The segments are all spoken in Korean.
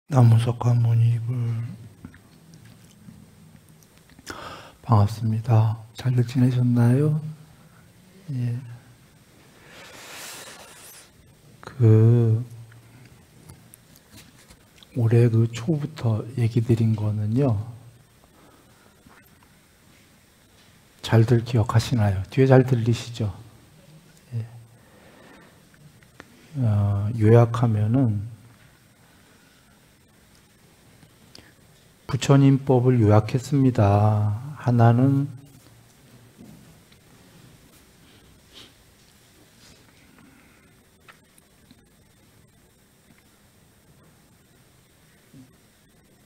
나무석가모니불 반갑습니다. 잘들 지내셨나요? 예. 올해 초부터 얘기 드린 거는요, 잘들 기억하시나요? 뒤에 잘 들리시죠? 예. 요약하면은 부처님법을 요약했습니다. 하나는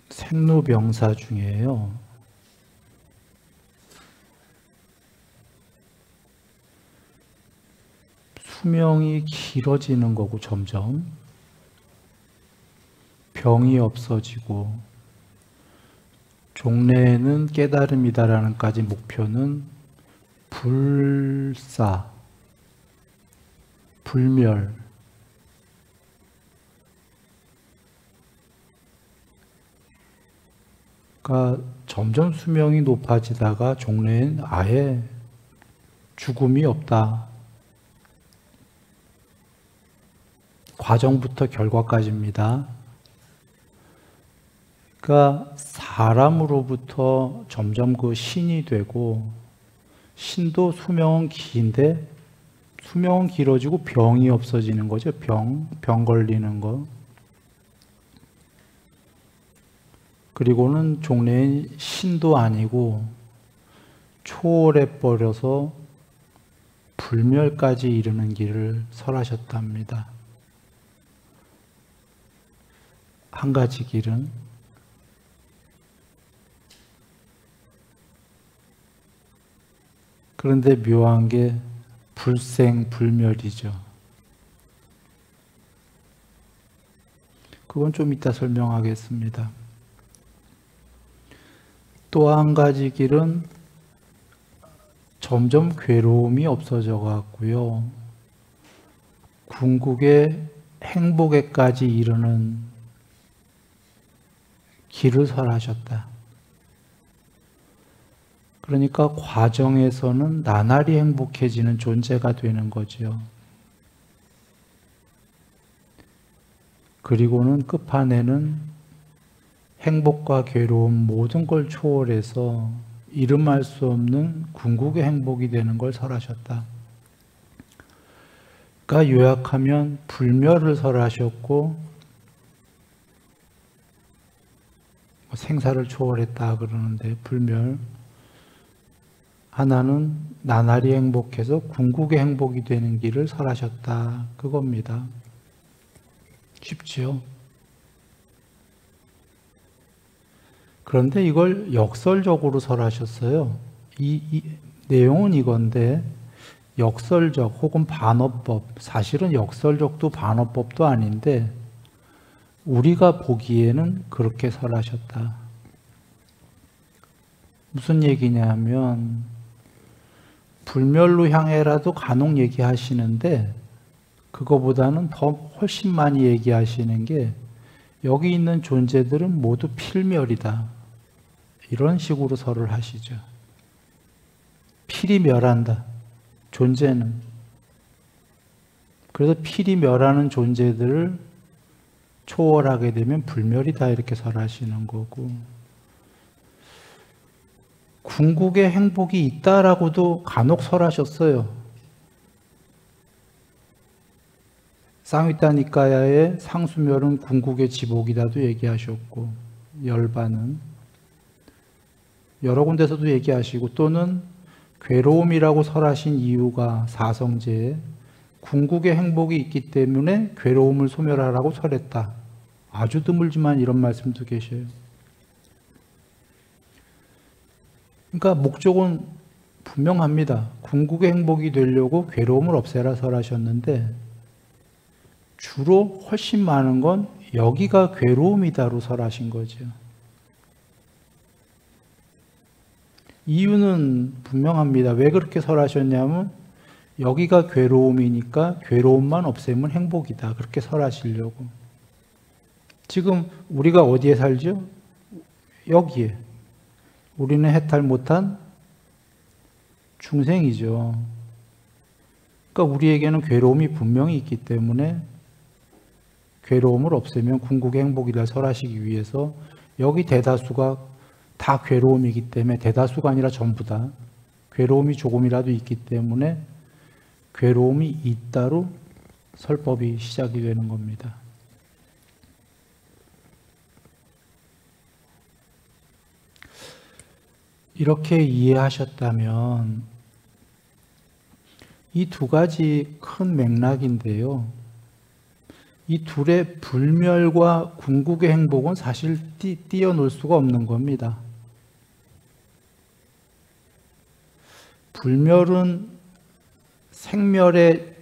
생로병사 중에요, 수명이 길어지는 거고 점점 병이 없어지고 종래에는 깨달음이다라는 까지 목표는 불사, 불멸, 그러니까 점점 수명이 높아지다가 종래엔 아예 죽음이 없다. 과정부터 결과까지입니다. 그러니까 사람으로부터 점점 신이 되고, 신도 수명은 긴데 수명은 길어지고 병이 없어지는 거죠. 병 걸리는 거. 그리고는 종래엔 신도 아니고 초월해 버려서 불멸까지 이르는 길을 설하셨답니다. 한 가지 길은 그런데 묘한 게 불생불멸이죠. 그건 좀 이따 설명하겠습니다. 또 한 가지 길은 점점 괴로움이 없어져 갔고요, 궁극의 행복에까지 이르는 길을 설하셨다. 그러니까 과정에서는 나날이 행복해지는 존재가 되는 거죠. 그리고는 끝판에는 행복과 괴로움 모든 걸 초월해서 이름할 수 없는 궁극의 행복이 되는 걸 설하셨다. 그러니까 요약하면 불멸을 설하셨고, 생사를 초월했다 그러는데 불멸, 하나는 나날이 행복해서 궁극의 행복이 되는 길을 설하셨다, 그겁니다. 쉽지요? 그런데 이걸 역설적으로 설하셨어요. 이 내용은 이건데 역설적 혹은 반어법, 사실은 역설적도 반어법도 아닌데 우리가 보기에는 그렇게 설하셨다. 무슨 얘기냐면 불멸로 향해라도 간혹 얘기하시는데 그거보다는 더 훨씬 많이 얘기하시는 게 여기 있는 존재들은 모두 필멸이다, 이런 식으로 설을 하시죠. 필이 멸한다, 존재는. 그래서 필이 멸하는 존재들을 초월하게 되면 불멸이다, 이렇게 설하시는 거고, 궁극의 행복이 있다라고도 간혹 설하셨어요. 쌍위타 니까야의 상수멸은 궁극의 지복이다도 얘기하셨고, 열반은 여러 군데서도 얘기하시고, 또는 괴로움이라고 설하신 이유가 사성제에 궁극의 행복이 있기 때문에 괴로움을 소멸하라고 설했다, 아주 드물지만 이런 말씀도 계셔요. 그러니까 목적은 분명합니다. 궁극의 행복이 되려고 괴로움을 없애라 설하셨는데 주로 훨씬 많은 건 여기가 괴로움이다로 설하신 거죠. 이유는 분명합니다. 왜 그렇게 설하셨냐면 여기가 괴로움이니까 괴로움만 없애면 행복이다, 그렇게 설하시려고. 지금 우리가 어디에 살죠? 여기에. 우리는 해탈 못한 중생이죠. 그러니까 우리에게는 괴로움이 분명히 있기 때문에 괴로움을 없애면 궁극의 행복이라 설하시기 위해서 여기 대다수가 다 괴로움이기 때문에, 대다수가 아니라 전부 다 괴로움이 조금이라도 있기 때문에 괴로움이 있다로 설법이 시작이 되는 겁니다. 이렇게 이해하셨다면 이 두 가지 큰 맥락인데요. 이 둘의 불멸과 궁극의 행복은 사실 띄어놓을 수가 없는 겁니다. 불멸은 생멸의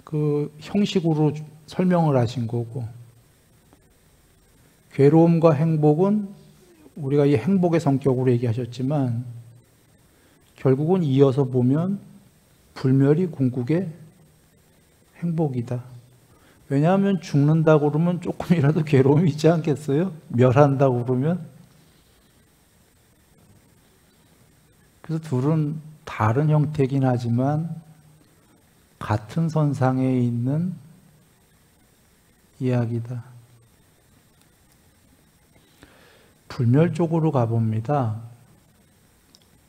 그 형식으로 설명을 하신 거고, 괴로움과 행복은 우리가 이 행복의 성격으로 얘기하셨지만 결국은 이어서 보면 불멸이 궁극의 행복이다. 왜냐하면 죽는다고 그러면 조금이라도 괴로움이 있지 않겠어요? 멸한다고 그러면. 그래서 둘은 다른 형태이긴 하지만 같은 선상에 있는 이야기다. 불멸 쪽으로 가봅니다.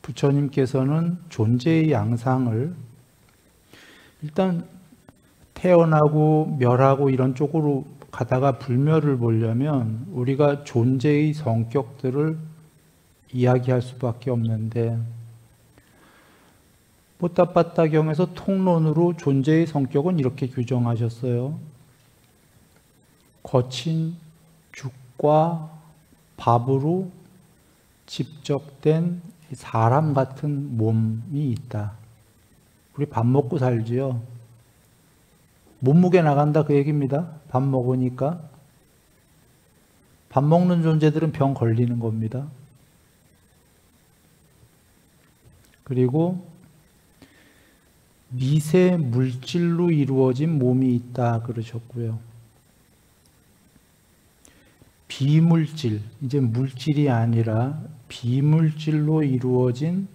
부처님께서는 존재의 양상을 일단 태어나고 멸하고 이런 쪽으로 가다가 불멸을 보려면 우리가 존재의 성격들을 이야기할 수밖에 없는데, 뽀따빠따경에서 통론으로 존재의 성격은 이렇게 규정하셨어요. 거친 죽과 밥으로 집적된 사람 같은 몸이 있다. 우리 밥 먹고 살지요. 몸무게 나간다 그 얘기입니다. 밥 먹으니까. 밥 먹는 존재들은 병 걸리는 겁니다. 그리고 미세 물질로 이루어진 몸이 있다 그러셨고요. 비물질, 이제 물질이 아니라 비물질로 이루어진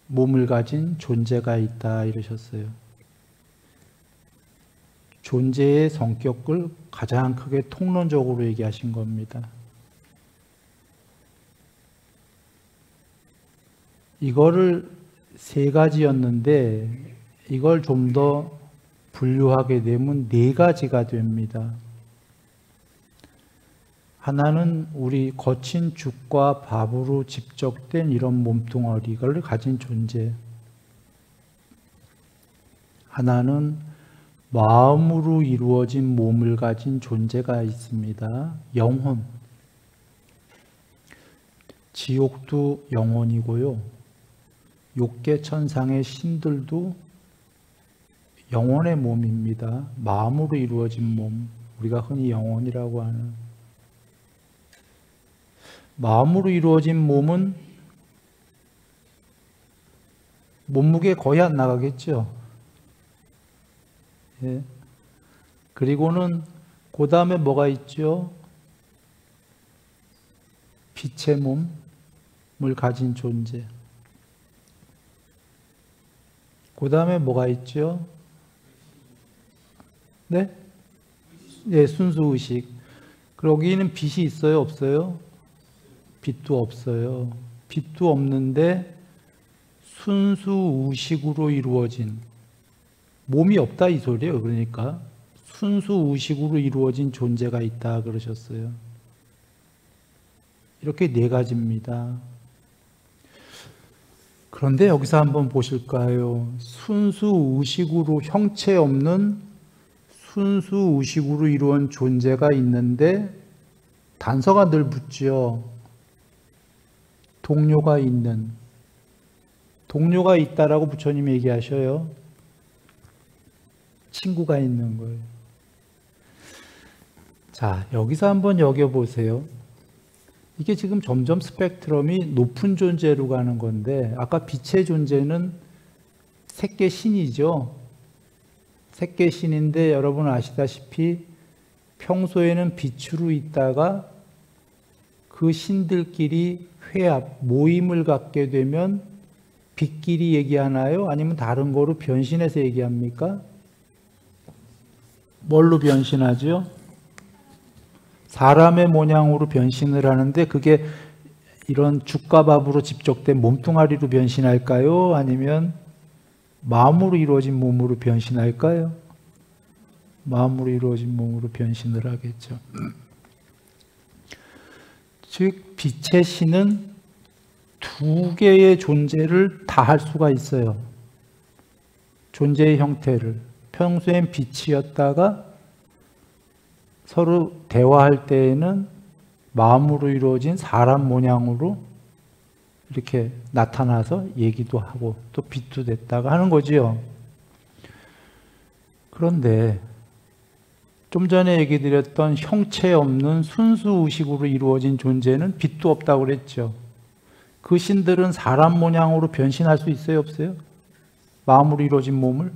몸을 가진 존재가 있다 이러셨어요. 존재의 성격을 가장 크게 통론적으로 얘기하신 겁니다. 이거를 세 가지였는데 이걸 좀 더 분류하게 되면 네 가지가 됩니다. 하나는 우리 거친 죽과 밥으로 집적된 이런 몸뚱어리를 가진 존재. 하나는 마음으로 이루어진 몸을 가진 존재가 있습니다. 영혼. 지옥도 영혼이고요. 욕계천상의 신들도 영혼의 몸입니다. 마음으로 이루어진 몸. 우리가 흔히 영혼이라고 하는. 마음으로 이루어진 몸은 몸무게 거의 안 나가겠죠. 예. 그리고는 그 다음에 뭐가 있죠? 빛의 몸을 가진 존재. 그 다음에 뭐가 있죠? 네? 예, 순수의식. 여기는 빛이 있어요? 없어요? 빛도 없어요. 빛도 없는데 순수의식으로 이루어진 몸이 없다 이 소리예요. 그러니까 순수의식으로 이루어진 존재가 있다 그러셨어요. 이렇게 네 가지입니다. 그런데 여기서 한번 보실까요? 순수의식으로 형체 없는 순수의식으로 이루어진 존재가 있는데 단서가 늘 붙죠. 동료가 있는. 동료가 있다라고 부처님이 얘기하셔요. 친구가 있는 거예요. 자, 여기서 한번 여겨보세요. 이게 지금 점점 스펙트럼이 높은 존재로 가는 건데, 아까 빛의 존재는 색계 신이죠. 새끼신인데 여러분 아시다시피 평소에는 빛으로 있다가 그 신들끼리 회합, 모임을 갖게 되면 빛끼리 얘기하나요? 아니면 다른 거로 변신해서 얘기합니까? 뭘로 변신하죠? 사람의 모양으로 변신을 하는데 그게 이런 죽과 밥으로 집적된 몸뚱아리로 변신할까요? 아니면 마음으로 이루어진 몸으로 변신할까요? 마음으로 이루어진 몸으로 변신을 하겠죠. 즉 빛의 신은 두 개의 존재를 다 할 수가 있어요. 존재의 형태를. 평소엔 빛이었다가 서로 대화할 때에는 마음으로 이루어진 사람 모양으로 이렇게 나타나서 얘기도 하고 또 빛도 됐다가 하는 거지요. 그런데 좀 전에 얘기 드렸던 형체 없는 순수 의식으로 이루어진 존재는 빛도 없다고 그랬죠. 그 신들은 사람 모양으로 변신할 수 있어요, 없어요? 마음으로 이루어진 몸을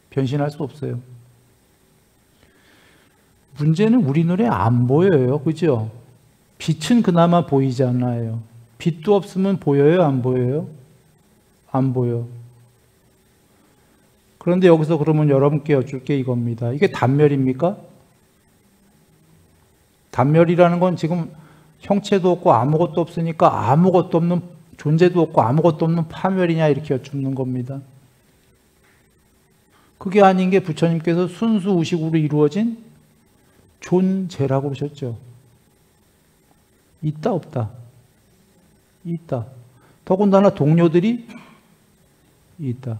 변신할 수 없어요. 문제는 우리 눈에 안 보여요, 그죠? 빛은 그나마 보이잖아요. 빛도 없으면 보여요, 안 보여요? 안 보여. 그런데 여기서 그러면 여러분께 여쭐 게 이겁니다. 이게 단멸입니까? 단멸이라는 건 지금 형체도 없고 아무것도 없으니까 아무것도 없는 존재도 없고 아무것도 없는 파멸이냐 이렇게 여쭙는 겁니다. 그게 아닌 게 부처님께서 순수 의식으로 이루어진 존재라고 그러셨죠. 있다 없다? 있다. 더군다나 동료들이 있다.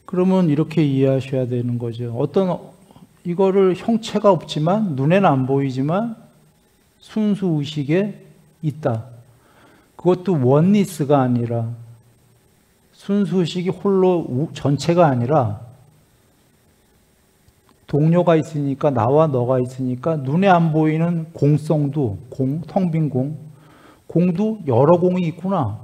그러면 이렇게 이해하셔야 되는 거죠. 이거를 형체가 없지만 눈에는 안 보이지만 순수 의식에 있다. 그것도 원리스가 아니라 순수 의식이 홀로 전체가 아니라 동료가 있으니까 나와 너가 있으니까 눈에 안 보이는 공성도 텅 빈 공도 여러 공이 있구나.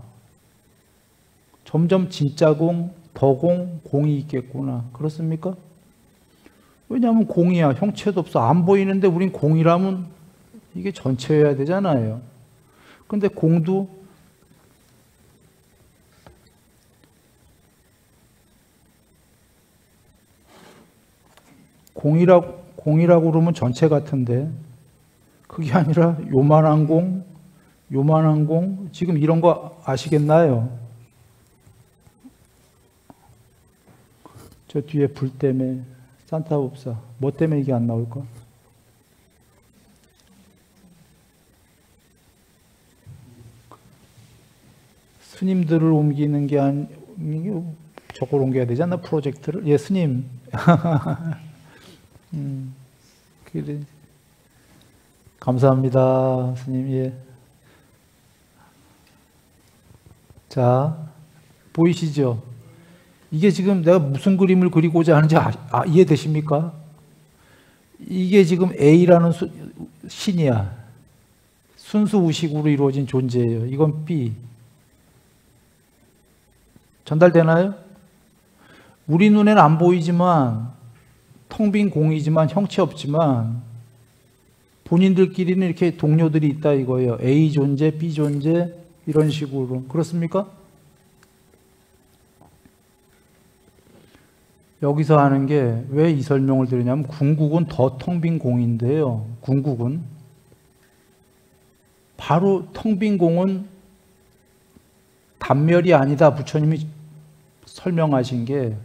점점 진짜 공이 있겠구나. 그렇습니까? 왜냐하면 공이야. 형체도 없어. 안 보이는데 우린 공이라면 이게 전체여야 되잖아요. 근데 공도 공이라고 그러면 전체 같은데 그게 아니라 요만한 공, 지금 이런 거 아시겠나요? 저 뒤에 불 때문에 산타법사 뭐 때문에 이게 안 나올까? 스님들을 옮기는 게 아니고 저걸 옮겨야 되지 않나? 프로젝트를? 예, 스님. 그래. 감사합니다, 스님. 예. 자, 보이시죠? 이게 지금 내가 무슨 그림을 그리고자 하는지 이해되십니까? 이게 지금 A라는 신이야. 순수 의식으로 이루어진 존재예요. 이건 B. 전달되나요? 우리 눈에는 안 보이지만 텅 빈 공이지만 형체 없지만 본인들끼리는 이렇게 동료들이 있다 이거예요. A 존재, B 존재 이런 식으로. 그렇습니까? 여기서 하는 게 왜 이 설명을 드리냐면 궁극은 더 텅 빈 공인데요. 궁극은 바로 텅 빈 공은 단멸이 아니다. 부처님이 설명하신 게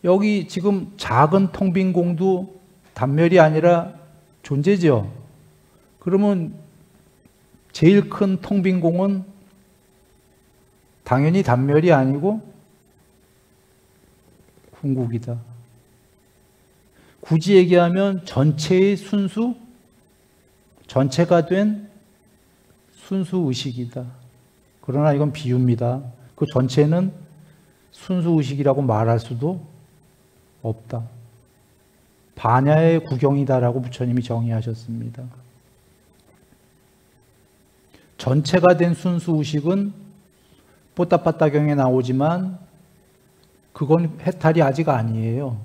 여기 지금 작은 텅 빈 공도 단멸이 아니라 존재죠. 그러면 제일 큰 텅 빈 공은 당연히 단멸이 아니고 궁극이다. 굳이 얘기하면 전체의 전체가 된 순수 의식이다. 그러나 이건 비유입니다. 그 전체는 순수 의식이라고 말할 수도 없다. 반야의 구경이다라고 부처님이 정의하셨습니다. 전체가 된 순수 의식은 뽀따빠따경에 나오지만 그건 해탈이 아직 아니에요.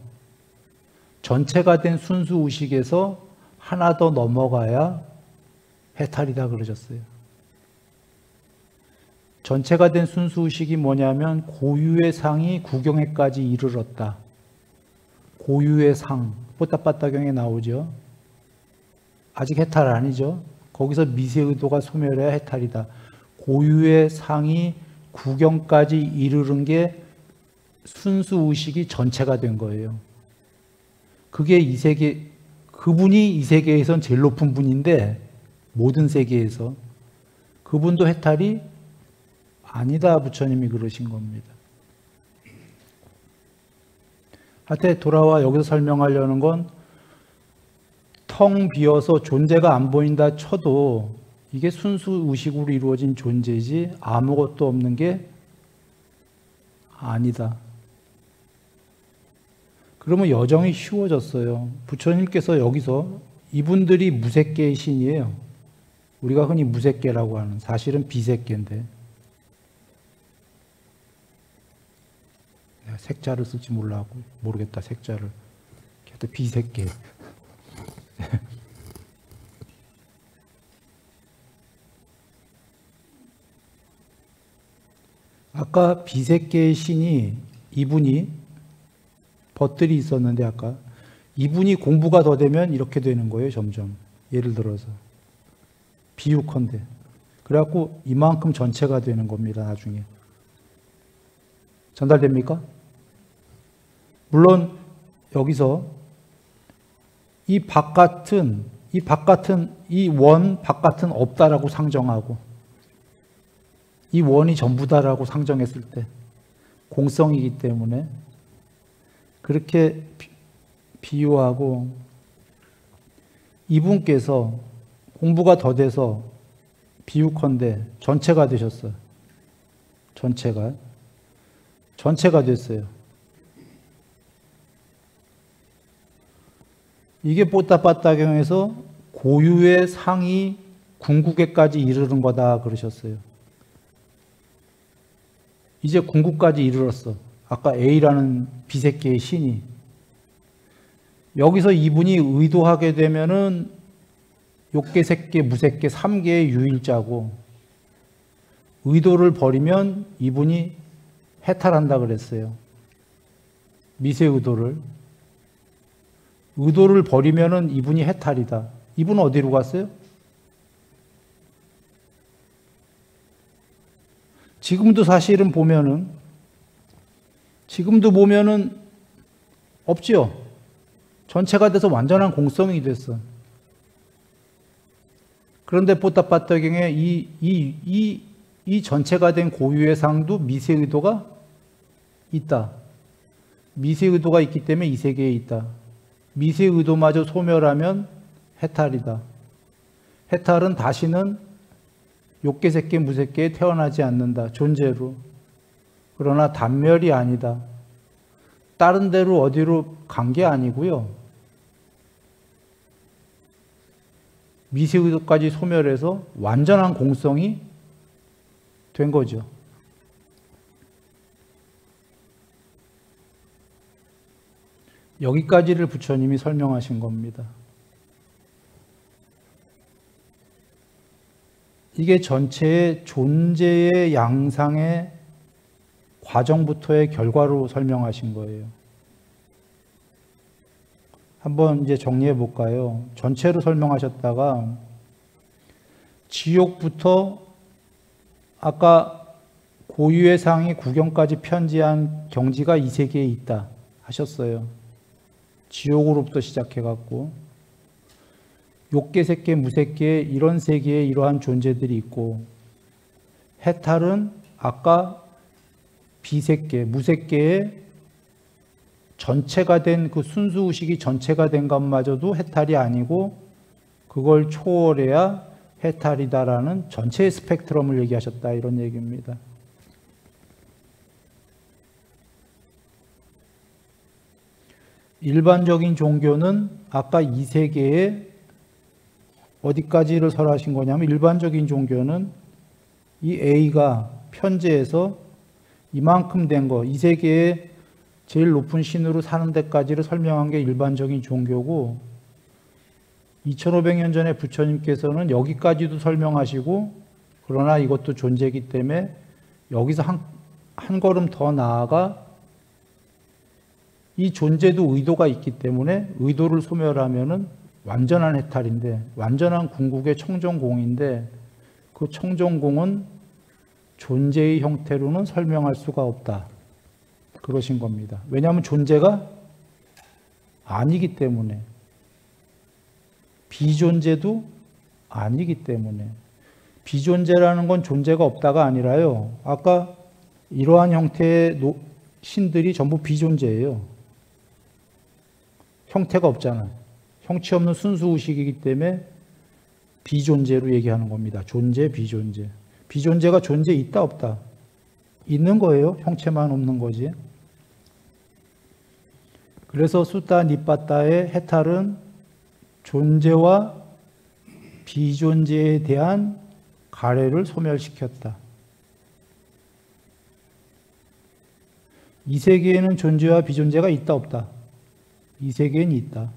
전체가 된 순수의식에서 하나 더 넘어가야 해탈이다 그러셨어요. 전체가 된 순수의식이 뭐냐면 고유의 상이 구경에까지 이르렀다. 고유의 상, 뽀따빠따경에 나오죠. 아직 해탈 아니죠. 거기서 미세의도가 소멸해야 해탈이다. 고유의 상이 구경까지 이르른 게 순수의식이 전체가 된 거예요. 그게 이 세계, 그분이 이 세계에선 제일 높은 분인데 모든 세계에서 그분도 해탈이 아니다 부처님이 그러신 겁니다. 하여튼 돌아와 여기서 설명하려는 건 텅 비어서 존재가 안 보인다 쳐도 이게 순수 의식으로 이루어진 존재지 아무것도 없는 게 아니다. 그러면 여정이 쉬워졌어요. 부처님께서 여기서 이분들이 무색계의 신이에요. 우리가 흔히 무색계라고 하는, 사실은 비색계인데 내가 색자를 쓸지 모르겠다. 색자를. 하여튼 비색계. 아까 비색계의 신이 이분이 벗들이 있었는데 아까 이분이 공부가 더 되면 이렇게 되는 거예요. 점점. 예를 들어서 비유컨대. 그래갖고 이만큼 전체가 되는 겁니다. 나중에. 전달됩니까? 물론 여기서 이 바깥은 이 원 바깥은 없다라고 상정하고 이 원이 전부다라고 상정했을 때 공성이기 때문에 그렇게 비유하고 이분께서 공부가 더 돼서 비유컨대 전체가 되셨어요. 전체가 됐어요. 이게 뽀따빠따경에서 고유의 상이 궁극에까지 이르는 거다 그러셨어요. 이제 궁극까지 이르렀어. 아까 A라는 비색계의 신이. 여기서 이분이 의도하게 되면은 욕계, 색계, 무색계 3개의 유일자고 의도를 버리면 이분이 해탈한다 그랬어요. 미세의도를. 의도를 버리면은 이분이 해탈이다. 이분은 어디로 갔어요? 지금도 사실은 보면은 없죠. 전체가 돼서 완전한 공성이 됐어. 그런데 뽀따빠따경에 이 전체가 된 고유의 상도 미세의도가 있다. 미세의도가 있기 때문에 이 세계에 있다. 미세의도마저 소멸하면 해탈이다. 해탈은 다시는 욕계, 색계, 무색계에 태어나지 않는다. 존재로. 그러나 단멸이 아니다. 다른 데로 어디로 간 게 아니고요. 미세의도까지 소멸해서 완전한 공성이 된 거죠. 여기까지를 부처님이 설명하신 겁니다. 이게 전체의 존재의 양상의 과정부터의 결과로 설명하신 거예요. 한번 이제 정리해 볼까요? 전체로 설명하셨다가 지옥부터 아까 고유의 상이 구경까지 편지한 경지가 이 세계에 있다 하셨어요. 지옥으로부터 시작해갖고 욕계, 색계, 무색계 이런 세계에 이러한 존재들이 있고 해탈은 아까 비색계, 무색계의 전체가 된 그 순수의식이 전체가 된 것마저도 해탈이 아니고 그걸 초월해야 해탈이다라는 전체의 스펙트럼을 얘기하셨다 이런 얘기입니다. 일반적인 종교는 아까 이 세계에 어디까지를 설하신 거냐면 일반적인 종교는 이 A가 편재해서 이만큼 된 거, 이 세계에 제일 높은 신으로 사는 데까지를 설명한 게 일반적인 종교고 2500년 전에 부처님께서는 여기까지도 설명하시고 그러나 이것도 존재이기 때문에 여기서 한 걸음 더 나아가 이 존재도 의도가 있기 때문에 의도를 소멸하면은 완전한 해탈인데 완전한 궁극의 청정공인데 그 청정공은 존재의 형태로는 설명할 수가 없다. 그러신 겁니다. 왜냐하면 존재가 아니기 때문에 비존재도 아니기 때문에 비존재라는 건 존재가 없다가 아니라요. 아까 이러한 형태의 신들이 전부 비존재예요. 형태가 없잖아요. 형체 없는 순수의식이기 때문에 비존재로 얘기하는 겁니다. 존재, 비존재. 비존재가 존재 있다 없다? 있는 거예요. 형체만 없는 거지. 그래서 수타 니빠따의 해탈은 존재와 비존재에 대한 가래를 소멸시켰다. 이 세계에는 존재와 비존재가 있다 없다? 이 세계엔 있다.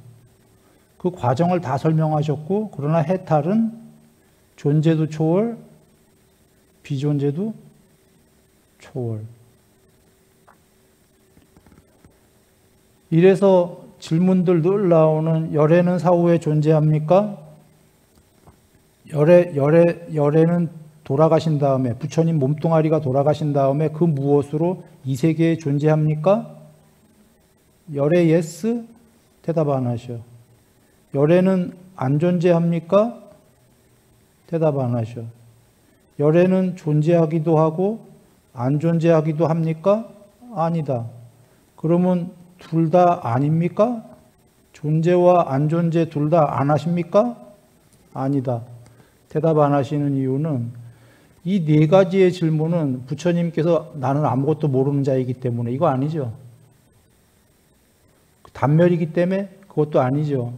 그 과정을 다 설명하셨고 그러나 해탈은 존재도 초월, 비존재도 초월. 이래서 질문들 늘 나오는 열애는 사후에 존재합니까? 열애는 돌아가신 다음에 부처님 몸뚱아리가 돌아가신 다음에 그 무엇으로 이 세계에 존재합니까? 열애 예스? 대답 안 하셔. 열애는 안 존재합니까? 대답 안 하셔. 열애는 존재하기도 하고 안 존재하기도 합니까? 아니다. 그러면 둘 다 아닙니까? 존재와 안 존재 둘 다 안 하십니까? 아니다. 대답 안 하시는 이유는 이 네 가지의 질문은 부처님께서 나는 아무것도 모르는 자이기 때문에 이거 아니죠. 단멸이기 때문에 그것도 아니죠.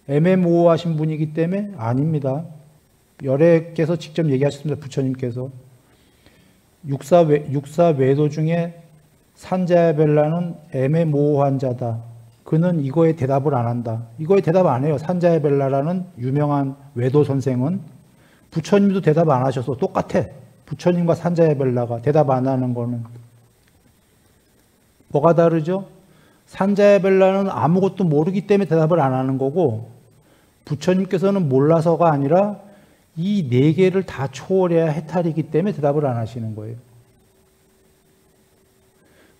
애매모호하신 분이기 때문에 아닙니다. 열애께서 직접 얘기하셨습니다. 부처님께서. 육사 외도 중에 산자야벨라는 애매모호한 자다. 그는 이거에 대답을 안 한다. 이거에 대답 안 해요. 산자야벨라라는 유명한 외도 선생은. 부처님도 대답 안 하셔서 똑같아. 부처님과 산자야벨라가 대답 안 하는 거는. 뭐가 다르죠? 산자야벨라는 아무것도 모르기 때문에 대답을 안 하는 거고 부처님께서는 몰라서가 아니라 이 네 개를 다 초월해야 해탈이기 때문에 대답을 안 하시는 거예요.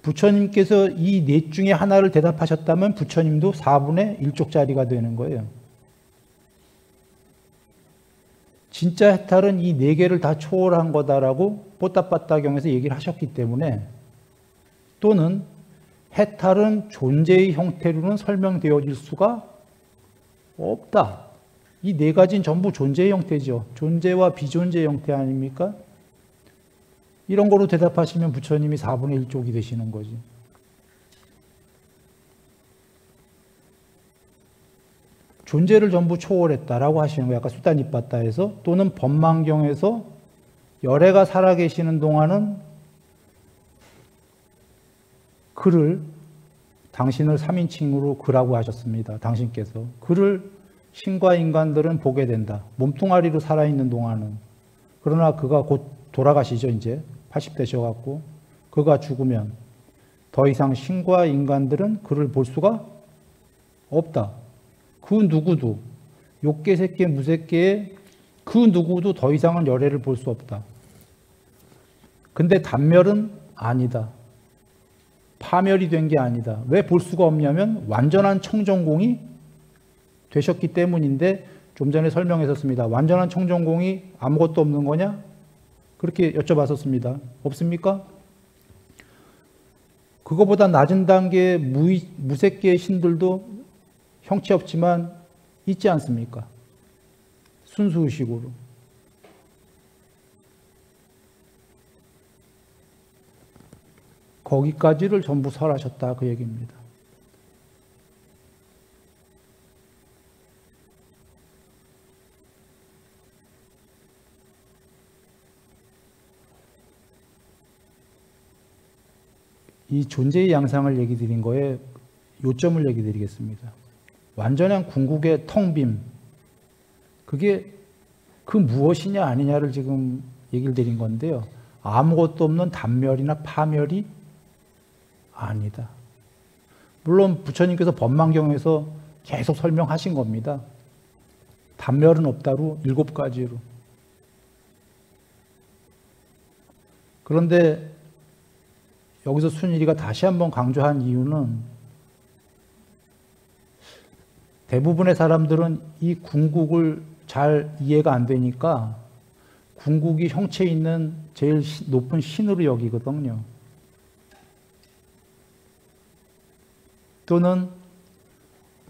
부처님께서 이 넷 중에 하나를 대답하셨다면 부처님도 4분의 1쪽짜리가 되는 거예요. 진짜 해탈은 이 네 개를 다 초월한 거다라고 뽀따빠따경에서 얘기를 하셨기 때문에 또는 해탈은 존재의 형태로는 설명되어질 수가 없다. 이 네 가지는 전부 존재의 형태죠. 존재와 비존재의 형태 아닙니까? 이런 거로 대답하시면 부처님이 4분의 1쪽이 되시는 거지. 존재를 전부 초월했다라고 하시는 거예요. 아까 수다니빠따에서 또는 법망경에서 열애가 살아계시는 동안은 그를 당신을 3인칭으로 그라고 하셨습니다. 당신께서. 그를 신과 인간들은 보게 된다. 몸뚱아리로 살아있는 동안은. 그러나 그가 곧 돌아가시죠. 이제 80되셔갖고 그가 죽으면 더 이상 신과 인간들은 그를 볼 수가 없다. 그 누구도 욕계, 색계, 무색계의 그 누구도 더 이상은 열애를 볼 수 없다. 근데 단멸은 아니다. 파멸이 된 게 아니다. 왜 볼 수가 없냐면 완전한 청정공이 되셨기 때문인데 좀 전에 설명했었습니다. 완전한 청정공이 아무것도 없는 거냐? 그렇게 여쭤봤었습니다. 없습니까? 그거보다 낮은 단계의 무색계의 신들도 형체 없지만 있지 않습니까? 순수의식으로. 거기까지를 전부 설하셨다 그 얘기입니다. 이 존재의 양상을 얘기 드린 거에 요점을 얘기 드리겠습니다. 완전한 궁극의 텅빔, 그게 그 무엇이냐 아니냐를 지금 얘기를 드린 건데요. 아무것도 없는 단멸이나 파멸이 아니다. 물론 부처님께서 법망경에서 계속 설명하신 겁니다. 단멸은 없다로 7가지로. 그런데 여기서 순일이가 다시 한번 강조한 이유는 대부분의 사람들은 이 궁극을 잘 이해가 안 되니까 궁극이 형체에 있는 제일 높은 신으로 여기거든요. 또는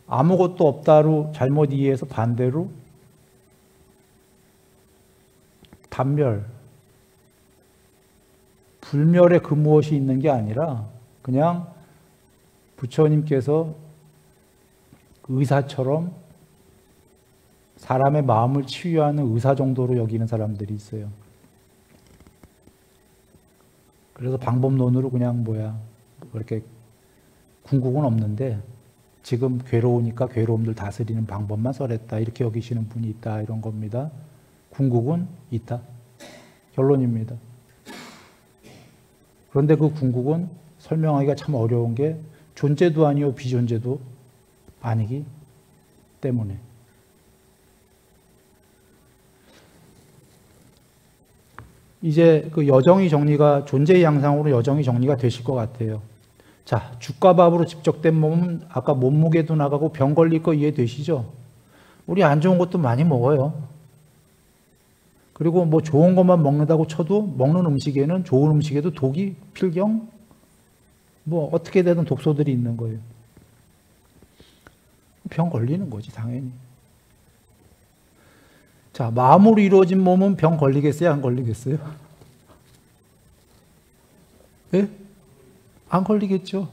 아무것도 없다로 잘못 이해해서 반대로 단멸, 불멸의 그 무엇이 있는 게 아니라 그냥 부처님께서 의사처럼 사람의 마음을 치유하는 의사 정도로 여기는 사람들이 있어요. 그래서 방법론으로 그냥 이렇게 궁극은 없는데 지금 괴로우니까 괴로움들 다스리는 방법만 써냈다. 이렇게 여기시는 분이 있다. 이런 겁니다. 궁극은 있다. 결론입니다. 그런데 그 궁극은 설명하기가 참 어려운 게 존재도 아니요 비존재도 아니기 때문에. 이제 그 여정이 정리가, 존재의 양상으로 여정이 정리가 되실 것 같아요. 자, 죽과 밥으로 집적된 몸은 아까 몸무게도 나가고 병 걸릴 거 이해되시죠? 우리 안 좋은 것도 많이 먹어요. 그리고 뭐 좋은 것만 먹는다고 쳐도 먹는 음식에는, 좋은 음식에도 독이, 필경, 뭐 어떻게 되든 독소들이 있는 거예요. 병 걸리는 거지, 당연히. 자, 마음으로 이루어진 몸은 병 걸리겠어요? 안 걸리겠어요? 예? 안 걸리겠죠.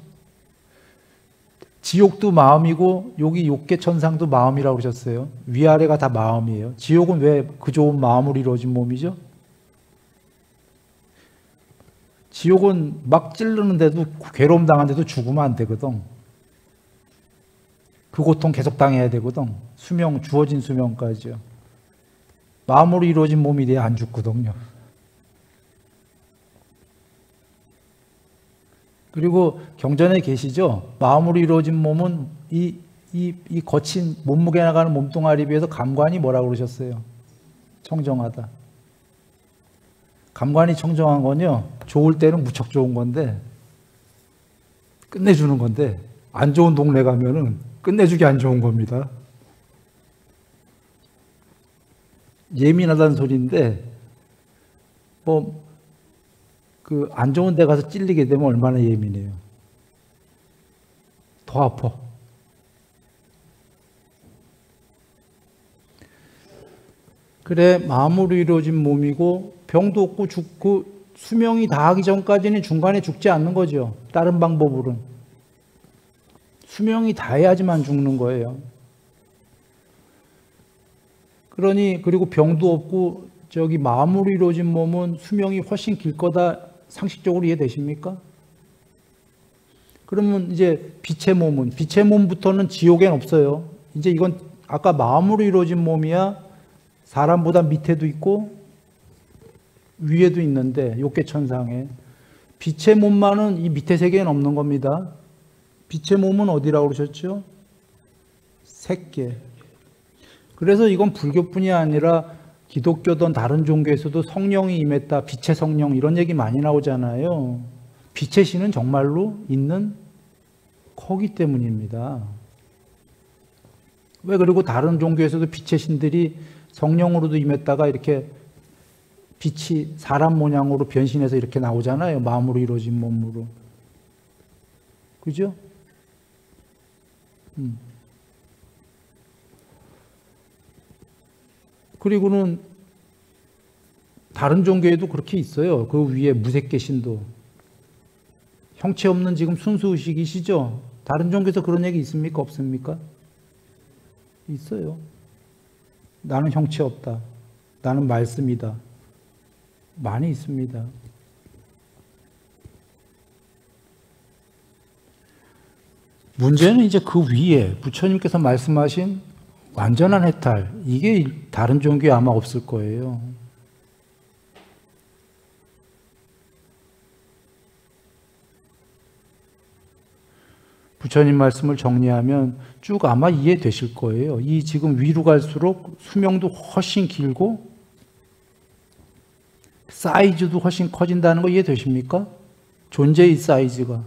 지옥도 마음이고 여기 욕계천상도 마음이라고 그러셨어요. 위아래가 다 마음이에요. 지옥은 왜 그 좋은 마음으로 이루어진 몸이죠? 지옥은 막 찌르는데도, 괴로움 당하는데도 죽으면 안 되거든. 그 고통 계속 당해야 되거든. 수명, 주어진 수명까지요. 마음으로 이루어진 몸이 돼야 안 죽거든요. 그리고 경전에 계시죠? 마음으로 이루어진 몸은 이 거친 몸무게 나가는 몸뚱아리에 비해서 감관이 뭐라고 그러셨어요? 청정하다. 감관이 청정한 건요, 좋을 때는 무척 좋은 건데, 끝내주는 건데, 안 좋은 동네 가면은 끝내주기 안 좋은 겁니다. 예민하다는 소리인데, 안 좋은 데 가서 찔리게 되면 얼마나 예민해요. 더 아파. 그래, 마음으로 이루어진 몸이고, 병도 없고 죽고, 수명이 다하기 전까지는 중간에 죽지 않는 거죠. 다른 방법으로는. 수명이 다해야지만 죽는 거예요. 그리고 병도 없고, 마음으로 이루어진 몸은 수명이 훨씬 길 거다. 상식적으로 이해되십니까? 그러면 이제 빛의 몸부터는 지옥엔 없어요. 이제 이건 아까 마음으로 이루어진 몸이야 사람보다 밑에도 있고 위에도 있는데, 욕계천상에 빛의 몸만은 이 밑에 세계엔 없는 겁니다. 빛의 몸은 어디라고 그러셨죠? 색계. 그래서 이건 불교뿐이 아니라 기독교든 다른 종교에서도 성령이 임했다, 빛의 성령, 이런 얘기 많이 나오잖아요. 빛의 신은 정말로 있는 거기 때문입니다. 왜 그리고 다른 종교에서도 빛의 신들이 성령으로도 임했다가 이렇게 빛이 사람 모양으로 변신해서 이렇게 나오잖아요. 마음으로 이루어진 몸으로. 그죠? 그리고는 다른 종교에도 그렇게 있어요. 그 위에 무색계신도. 형체 없는 지금 순수의식이시죠? 다른 종교에서 그런 얘기 있습니까? 없습니까? 있어요. 나는 형체 없다. 나는 말씀이다. 많이 있습니다. 문제는 이제 그 위에 부처님께서 말씀하신 완전한 해탈, 이게 다른 종교에 아마 없을 거예요. 부처님 말씀을 정리하면 쭉 아마 이해되실 거예요. 이 지금 위로 갈수록 수명도 훨씬 길고 사이즈도 훨씬 커진다는 거 이해되십니까? 존재의 사이즈가.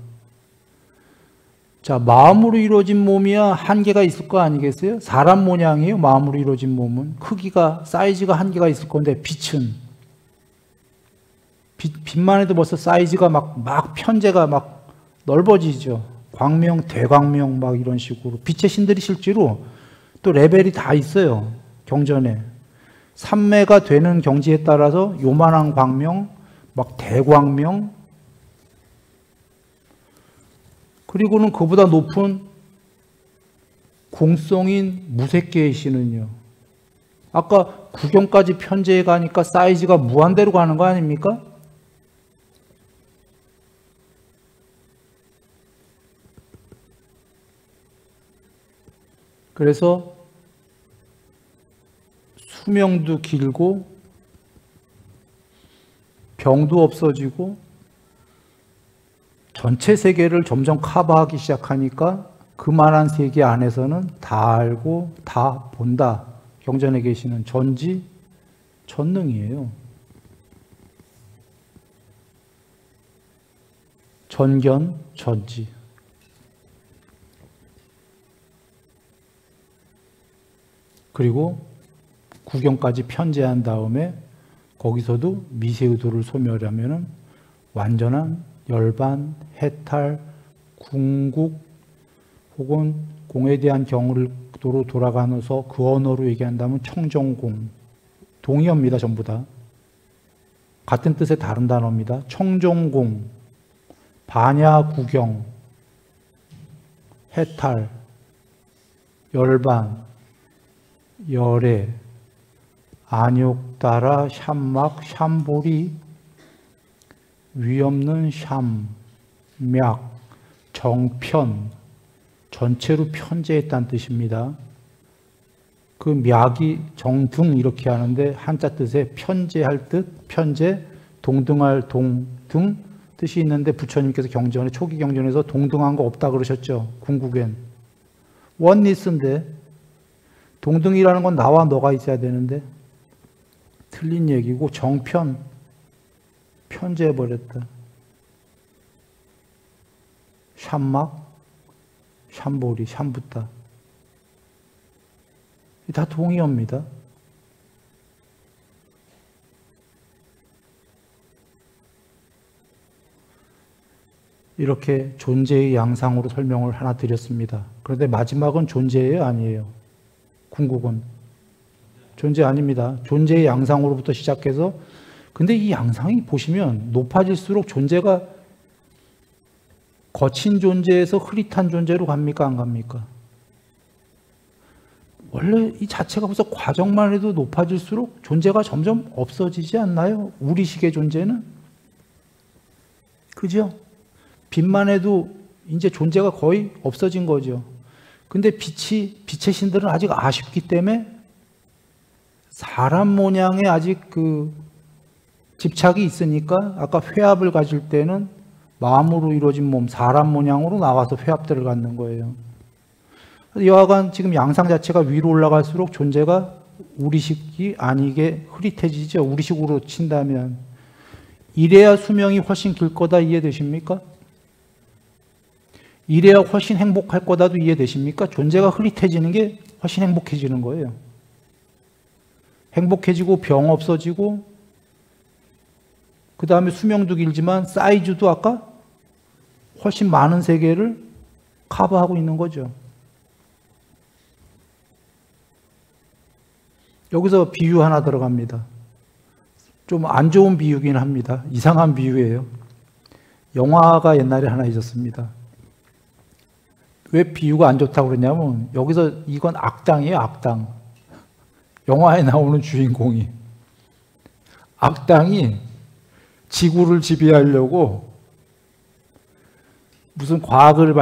자, 마음으로 이루어진 몸이야 한계가 있을 거 아니겠어요? 사람 모양이에요. 마음으로 이루어진 몸은. 크기가, 사이즈가 한계가 있을 건데 빛은. 빛만 해도 벌써 사이즈가 막 편재가 막 넓어지죠. 광명, 대광명 막 이런 식으로. 빛의 신들이 실제로 또 레벨이 다 있어요. 경전에. 삼매가 되는 경지에 따라서 요만한 광명, 막 대광명, 그리고는 그보다 높은 공성인 무색계의 신은요. 아까 구경까지 편재해 가니까 사이즈가 무한대로 가는 거 아닙니까? 그래서 수명도 길고 병도 없어지고 전체 세계를 점점 커버하기 시작하니까 그만한 세계 안에서는 다 알고 다 본다. 경전에 계시는 전지 전능이에요. 전견 전지. 그리고 구경까지 편재한 다음에 거기서도 미세의도를 소멸하면은 완전한 열반, 해탈, 궁극 혹은 공에 대한 경도로 돌아가면서 그 언어로 얘기한다면 청정공, 동의어입니다. 전부 다. 같은 뜻의 다른 단어입니다. 청정공, 반야구경, 해탈, 열반, 열애, 안욕따라, 샴막, 샴보리, 위없는 샴, 약, 정편, 전체로 편재했다는 뜻입니다. 그 맥이 정등 이렇게 하는데 한자 뜻에 편재할 뜻, 편재, 동등할 동등 뜻이 있는데 부처님께서 경전에 초기 경전에서 동등한 거 없다 그러셨죠. 궁극엔. 원리스인데 동등이라는 건 나와 너가 있어야 되는데 틀린 얘기고 정편, 편재해버렸다. 샴막, 샴보리, 샴붓다. 다 동의어입니다. 이렇게 존재의 양상으로 설명을 하나 드렸습니다. 그런데 마지막은 존재예요? 아니에요? 궁극은? 존재 아닙니다. 존재의 양상으로부터 시작해서 근데 이 양상이 보시면 높아질수록 존재가 거친 존재에서 흐릿한 존재로 갑니까? 안 갑니까? 원래 이 자체가 벌써 과정만 해도 높아질수록 존재가 점점 없어지지 않나요? 우리식의 존재는? 그죠? 빛만 해도 이제 존재가 거의 없어진 거죠. 근데 빛의 신들은 아직 아쉽기 때문에 사람 모양에 아직 그 집착이 있으니까 아까 회합을 가질 때는 마음으로 이루어진 몸, 사람 모양으로 나와서 회합들을 갖는 거예요. 여하간 지금 양상 자체가 위로 올라갈수록 존재가 우리식이 아니게 흐릿해지죠. 우리식으로 친다면. 이래야 수명이 훨씬 길 거다 이해되십니까? 이래야 훨씬 행복할 거다도 이해되십니까? 존재가 흐릿해지는 게 훨씬 행복해지는 거예요. 행복해지고 병 없어지고 그 다음에 수명도 길지만 사이즈도 아까 훨씬 많은 세계를 커버하고 있는 거죠. 여기서 비유 하나 들어갑니다. 좀 안 좋은 비유긴 합니다. 이상한 비유예요. 영화가 옛날에 하나 있었습니다. 왜 비유가 안 좋다고 그러냐면 여기서 이건 악당이에요. 악당. 영화에 나오는 주인공이. 악당이 지구를 지배하려고 무슨 과학을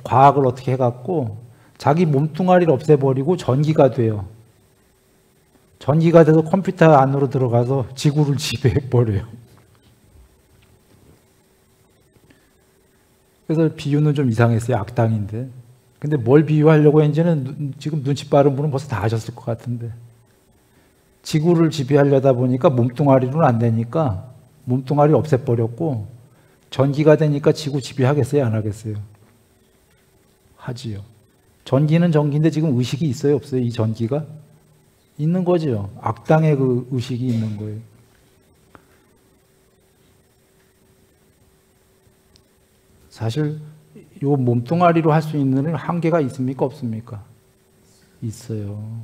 과학을 어떻게 해갖고 자기 몸뚱아리를 없애버리고 전기가 돼요. 전기가 돼서 컴퓨터 안으로 들어가서 지구를 지배해버려요. 그래서 비유는 좀 이상했어요. 악당인데. 근데 뭘 비유하려고 했는지는 지금 눈치 빠른 분은 벌써 다 아셨을 것 같은데. 지구를 지배하려다 보니까 몸뚱아리로는 안 되니까 몸뚱아리를 없애버렸고 전기가 되니까 지구 지배하겠어요? 안 하겠어요? 하지요. 전기는 전기인데 지금 의식이 있어요? 없어요? 이 전기가? 있는 거죠. 악당의 그 의식이 있는 거예요. 사실 요 몸뚱아리로 할 수 있는 한계가 있습니까? 없습니까? 있어요.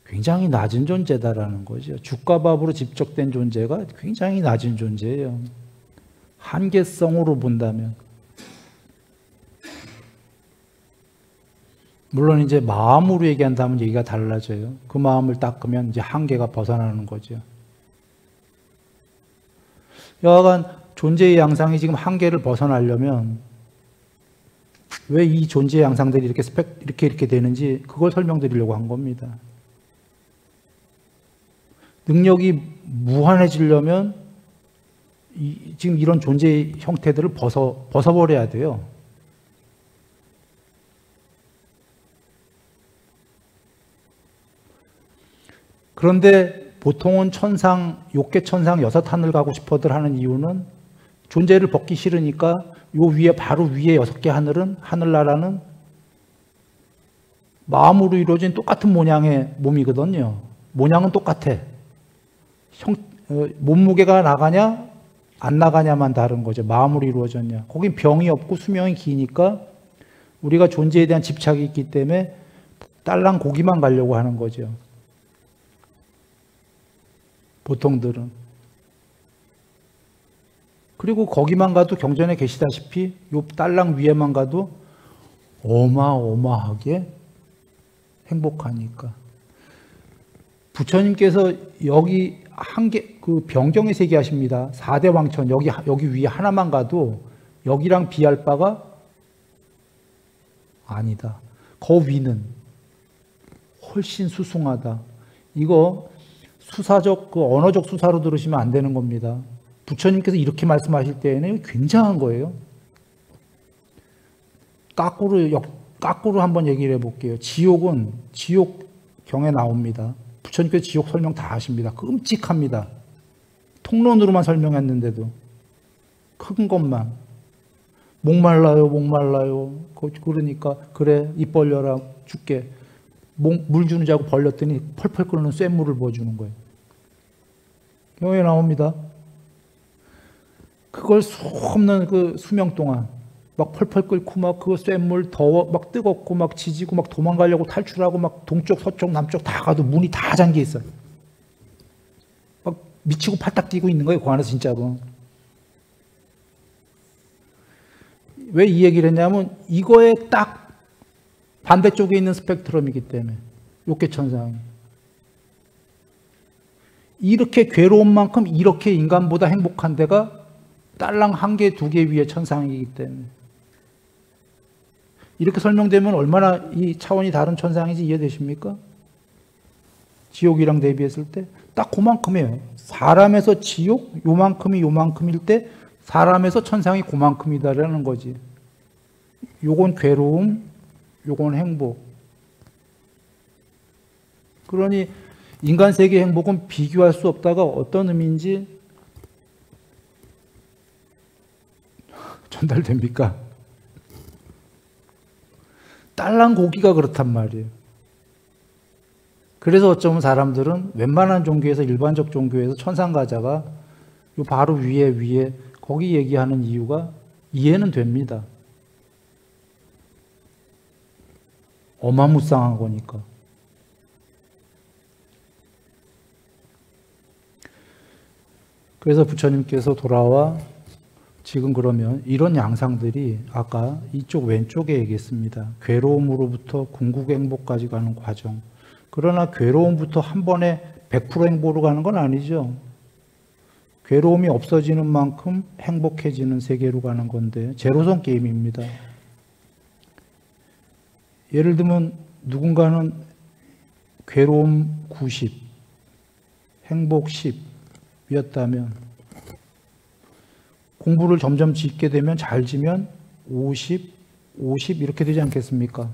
굉장히 낮은 존재다라는 거죠. 죽과 밥으로 집적된 존재가 굉장히 낮은 존재예요. 한계성으로 본다면. 물론 이제 마음으로 얘기한다면 얘기가 달라져요. 그 마음을 닦으면 이제 한계가 벗어나는 거죠. 여하간 존재의 양상이 지금 한계를 벗어나려면 왜 이 존재의 양상들이 이렇게 되는지 그걸 설명드리려고 한 겁니다. 능력이 무한해지려면 지금 이런 존재의 형태들을 벗어버려야 돼요. 그런데 보통은 욕계 천상 6하늘 가고 싶어들 하는 이유는 존재를 벗기 싫으니까 요 위에, 바로 위에 6개 하늘은, 하늘나라는 마음으로 이루어진 똑같은 모양의 몸이거든요. 모양은 똑같아. 몸무게가 나가냐, 안 나가냐만 다른 거죠. 마음으로 이루어졌냐. 거긴 병이 없고 수명이 기니까 우리가 존재에 대한 집착이 있기 때문에 딸랑 고기만 가려고 하는 거죠. 보통들은. 그리고 거기만 가도 경전에 계시다시피 요 딸랑 위에만 가도 어마어마하게 행복하니까. 부처님께서 여기 그 병경에 세계 하십니다. 4대 왕천 여기 위에 하나만 가도 여기랑 비할 바가 아니다. 그 위는 훨씬 수승하다. 이거 수사적, 언어적 수사로 들으시면 안 되는 겁니다. 부처님께서 이렇게 말씀하실 때에는 굉장한 거예요. 까꾸로 한번 얘기를 해볼게요. 지옥은 지옥경에 나옵니다. 부처님께서 지옥 설명 다 하십니다. 끔찍합니다. 통론으로만 설명했는데도 큰 것만 목말라요. 그러니까 그래 입 벌려라 죽게. 물 주는 자고 벌렸더니 펄펄 끓는 쇳물을 부어주는 거예요. 경우에 나옵니다. 그걸 수없는 그 수명 동안 막 펄펄 끓고 막 그 쇳물 더워 막 뜨겁고 막 지지고 막 도망가려고 탈출하고 막 동쪽 서쪽 남쪽 다 가도 문이 다 잠겨 있어요. 막 미치고 팔딱 뛰고 있는 거예요. 그 안에서 진짜로. 왜 이 얘기를 했냐면 이거에 딱 반대쪽에 있는 스펙트럼이기 때문에 욕계천상이 이렇게 괴로운 만큼 이렇게 인간보다 행복한 데가 딸랑 1개, 2개 위의 천상이기 때문에 이렇게 설명되면 얼마나 이 차원이 다른 천상인지 이해되십니까? 지옥이랑 대비했을 때 딱 그만큼이에요. 사람에서 지옥 요만큼일 때 사람에서 천상이 그만큼이다라는 거지. 요건 괴로움, 요건 행복. 그러니 인간 세계 행복은 비교할 수 없다가 어떤 의미인지 전달됩니까? 딸랑 고기가 그렇단 말이에요. 그래서 어쩌면 사람들은 웬만한 종교에서 일반적 종교에서 천상가자가 요 바로 위에 거기 얘기하는 이유가 이해는 됩니다. 어마무쌍한 거니까. 그래서 부처님께서 돌아와 지금 그러면 이런 양상들이 아까 이쪽 왼쪽에 얘기했습니다. 괴로움으로부터 궁극의 행복까지 가는 과정. 그러나 괴로움부터 한 번에 100% 행복으로 가는 건 아니죠. 괴로움이 없어지는 만큼 행복해지는 세계로 가는 건데 제로섬 게임입니다. 예를 들면 누군가는 괴로움 90, 행복 10이었다면 공부를 점점 짓게 되면 잘 지면 50, 50 이렇게 되지 않겠습니까?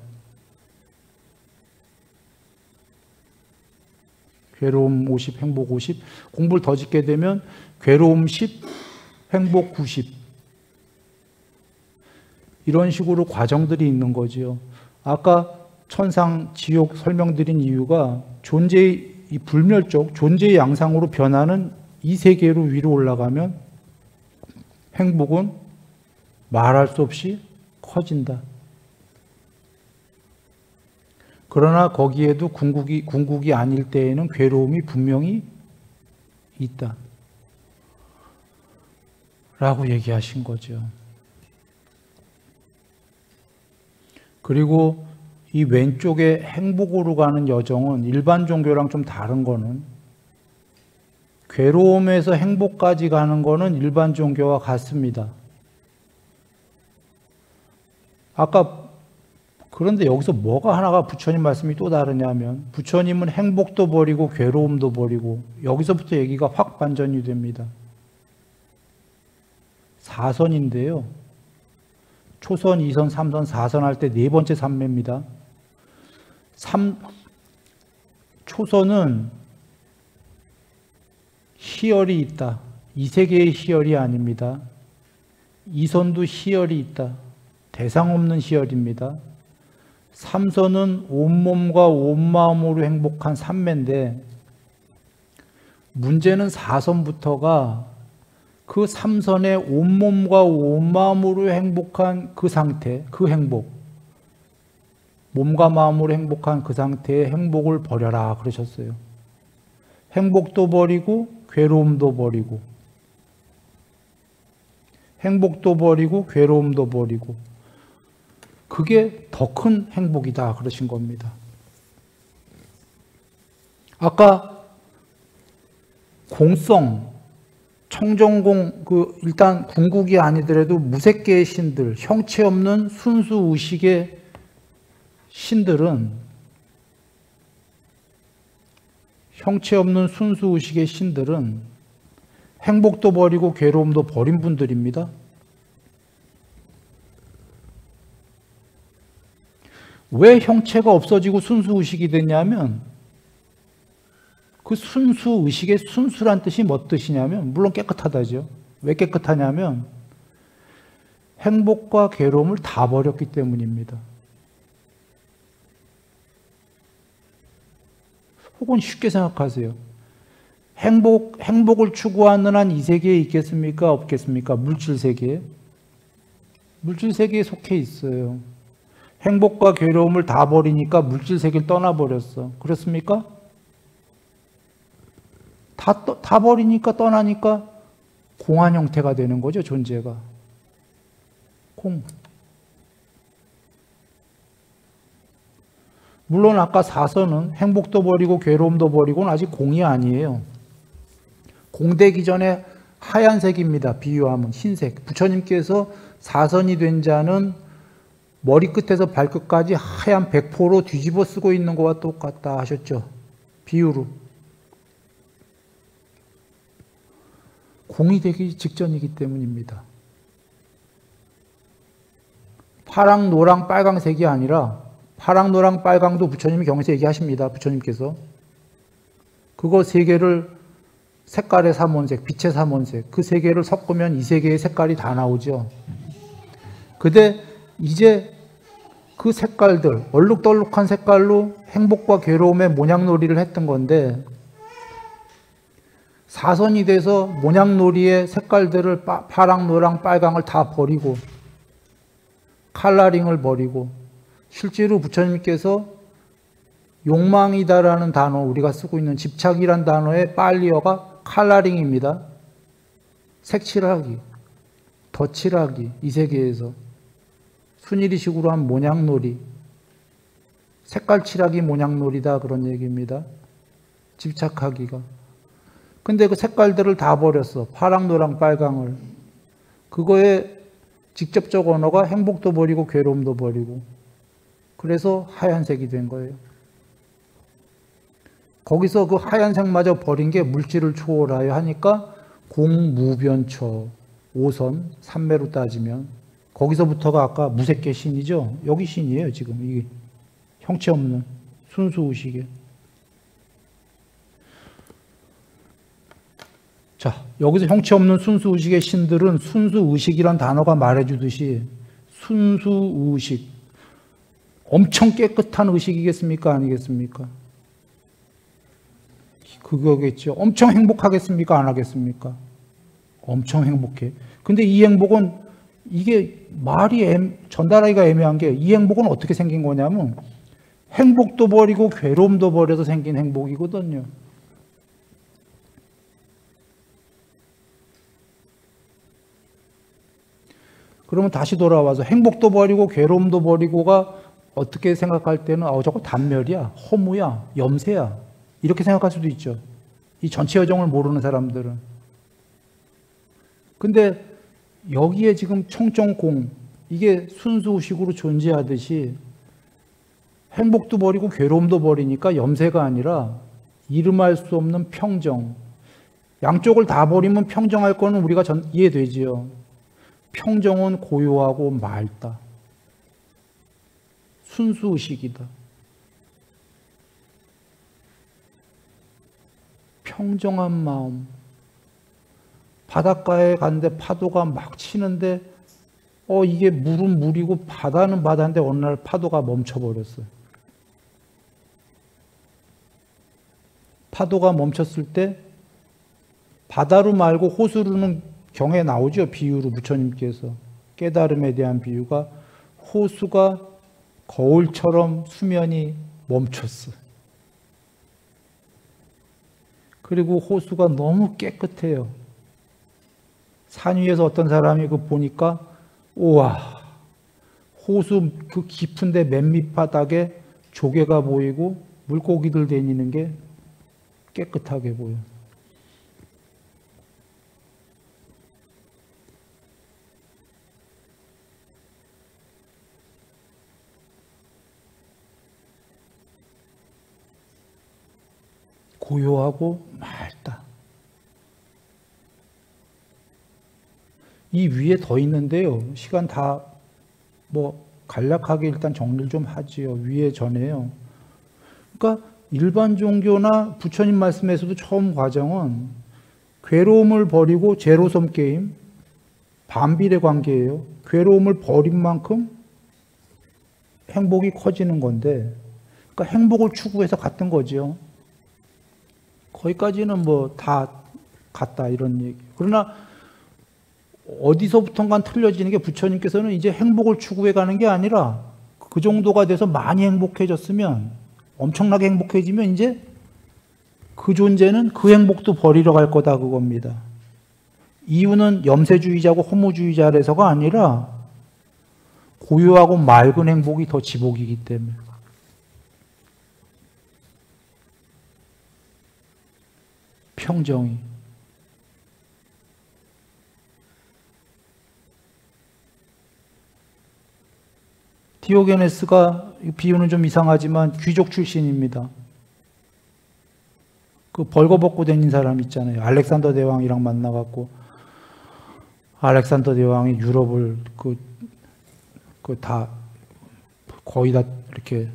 괴로움 50, 행복 50. 공부를 더 짓게 되면 괴로움 10, 행복 90. 이런 식으로 과정들이 있는 거지요. 아까 천상, 지옥 설명드린 이유가 존재의 이 불멸적, 존재의 양상으로 변하는 이 세계로 위로 올라가면 행복은 말할 수 없이 커진다. 그러나 거기에도 궁극이 아닐 때에는 괴로움이 분명히 있다. 라고 얘기하신 거죠. 그리고 이 왼쪽에 행복으로 가는 여정은 일반 종교랑 좀 다른 거는 괴로움에서 행복까지 가는 거는 일반 종교와 같습니다. 아까 그런데 여기서 뭐가 하나가 부처님 말씀이 또 다르냐면 부처님은 행복도 버리고 괴로움도 버리고 여기서부터 얘기가 확 반전이 됩니다. 사선인데요. 초선, 2선, 3선, 4선 할 때 네 번째 삼매입니다. 초선은 희열이 있다. 이 세계의 희열이 아닙니다. 2선도 희열이 있다. 대상 없는 희열입니다. 3선은 온몸과 온마음으로 행복한 삼매인데 문제는 4선부터가 그 3선의 온몸과 온마음으로 행복한 그 상태, 그 행복, 몸과 마음으로 행복한 그 상태의 행복을 버려라 그러셨어요. 행복도 버리고 괴로움도 버리고 행복도 버리고 괴로움도 버리고 그게 더 큰 행복이다 그러신 겁니다. 아까 공성, 청정공, 일단 궁극이 아니더라도 무색계의 신들, 형체 없는 순수 의식의 신들은 형체 없는 순수 의식의 신들은 행복도 버리고 괴로움도 버린 분들입니다. 왜 형체가 없어지고 순수 의식이 됐냐면 그 순수 의식의 순수란 뜻이 뭐 뜻이냐면 물론 깨끗하다죠. 왜 깨끗하냐면 행복과 괴로움을 다 버렸기 때문입니다. 혹은 쉽게 생각하세요. 행복을 추구하는 한 이 세계에 있겠습니까? 없겠습니까? 물질 세계에. 물질 세계에 속해 있어요. 행복과 괴로움을 다 버리니까 물질 세계를 떠나버렸어. 그렇습니까? 다 버리니까 떠나니까 공한 형태가 되는 거죠, 존재가. 공. 물론 아까 4선은 행복도 버리고 괴로움도 버리고는 아직 공이 아니에요. 공되기 전에 하얀색입니다. 비유하면 흰색. 부처님께서 4선이 된 자는 머리끝에서 발끝까지 하얀 백포로 뒤집어 쓰고 있는 것과 똑같다 하셨죠. 비유로. 공이 되기 직전이기 때문입니다. 파랑, 노랑, 빨강색이 아니라 파랑, 노랑, 빨강도 부처님이 경에서 얘기하십니다. 부처님께서. 그거 세 개를 색깔의 삼원색, 빛의 삼원색, 그 세 개를 섞으면 이 세 개의 색깔이 다 나오죠. 근데 이제 그 색깔들, 얼룩덜룩한 색깔로 행복과 괴로움의 모냥놀이를 했던 건데 4선이 돼서 모냥놀이의 색깔들을 파랑, 노랑, 빨강을 다 버리고 컬러링을 버리고 실제로 부처님께서 욕망이다라는 단어, 우리가 쓰고 있는 집착이란 단어의 빨리어가 컬러링입니다. 색칠하기, 덧칠하기, 이 세계에서 순일이식으로 한 모냥놀이, 색깔칠하기 모냥놀이다 그런 얘기입니다. 집착하기가. 근데 그 색깔들을 다 버렸어. 파랑, 노랑, 빨강을. 그거의 직접적 언어가 행복도 버리고 괴로움도 버리고 그래서 하얀색이 된 거예요. 거기서 그 하얀색마저 버린 게 물질을 초월하여 하니까 공무변처 5선 3매로 따지면 거기서부터가 아까 무색계 신이죠. 여기 신이에요. 지금 이게 형체 없는 순수의식에. 자, 여기서 형체 없는 순수의식의 신들은 순수의식이란 단어가 말해주듯이 순수의식, 엄청 깨끗한 의식이겠습니까? 아니겠습니까? 그거겠죠. 엄청 행복하겠습니까? 안 하겠습니까? 엄청 행복해. 근데 이 행복은 이게 말이 전달하기가 애매한 게 이 행복은 어떻게 생긴 거냐면 행복도 버리고 괴로움도 버려서 생긴 행복이거든요. 그러면 다시 돌아와서 행복도 버리고 괴로움도 버리고가 어떻게 생각할 때는 저거 단멸이야, 허무야, 염세야 이렇게 생각할 수도 있죠. 이 전체 여정을 모르는 사람들은. 근데 여기에 지금 청정공 이게 순수의식으로 존재하듯이 행복도 버리고 괴로움도 버리니까 염세가 아니라 이름할 수 없는 평정. 양쪽을 다 버리면 평정할 거는 우리가 이해되지요. 평정은 고요하고 맑다. 순수의식이다. 평정한 마음. 바닷가에 갔는데 파도가 막 치는데 이게 물은 물이고 바다는 바다인데 어느 날 파도가 멈춰버렸어요. 파도가 멈췄을 때 바다로 말고 호수로는 경에 나오죠. 비유로 부처님께서 깨달음에 대한 비유가 호수가 거울처럼 수면이 멈췄어요. 그리고 호수가 너무 깨끗해요. 산 위에서 어떤 사람이 그 보니까 우와, 호수 그 깊은데 맨 밑바닥에 조개가 보이고 물고기들 다니는 게 깨끗하게 보여. 고요하고 맑다. 이 위에 더 있는데요. 시간 다 간략하게 일단 정리를 좀 하지요. 위에 전에요. 그러니까 일반 종교나 부처님 말씀에서도 처음 과정은 괴로움을 버리고 제로섬 게임, 반비례 관계예요. 괴로움을 버린 만큼 행복이 커지는 건데, 그러니까 행복을 추구해서 갔던 거죠. 거기까지는 다 같다 이런 얘기. 그러나 어디서부턴가 틀려지는 게 부처님께서는 이제 행복을 추구해 가는 게 아니라 그 정도가 돼서 많이 행복해졌으면 엄청나게 행복해지면 이제 그 존재는 그 행복도 버리러 갈 거다 그겁니다. 이유는 염세주의자고 허무주의자라서가 아니라 고요하고 맑은 행복이 더 지복이기 때문에. 평정이. 디오게네스가 비유는 좀 이상하지만 귀족 출신입니다. 그 벌거벗고 다닌 사람 있잖아요. 알렉산더 대왕이랑 만나갖고 알렉산더 대왕이 유럽을 다 거의 다 이렇게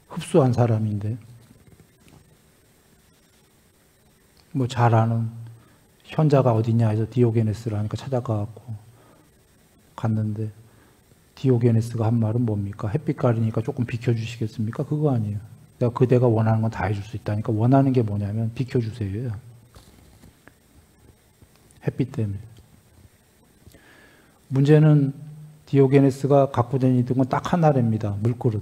흡수한 사람인데 잘 아는 현자가 어디냐 해서 디오게네스를 하니까 찾아가갖고 갔는데 디오게네스가 한 말은 뭡니까? 햇빛 가리니까 조금 비켜주시겠습니까? 그거 아니에요. 내가 그대가 원하는 건 다 해줄 수 있다니까 원하는 게 뭐냐면 비켜주세요. 햇빛 때문에. 문제는 디오게네스가 갖고 다니던 건 딱 하나랍니다. 물그릇.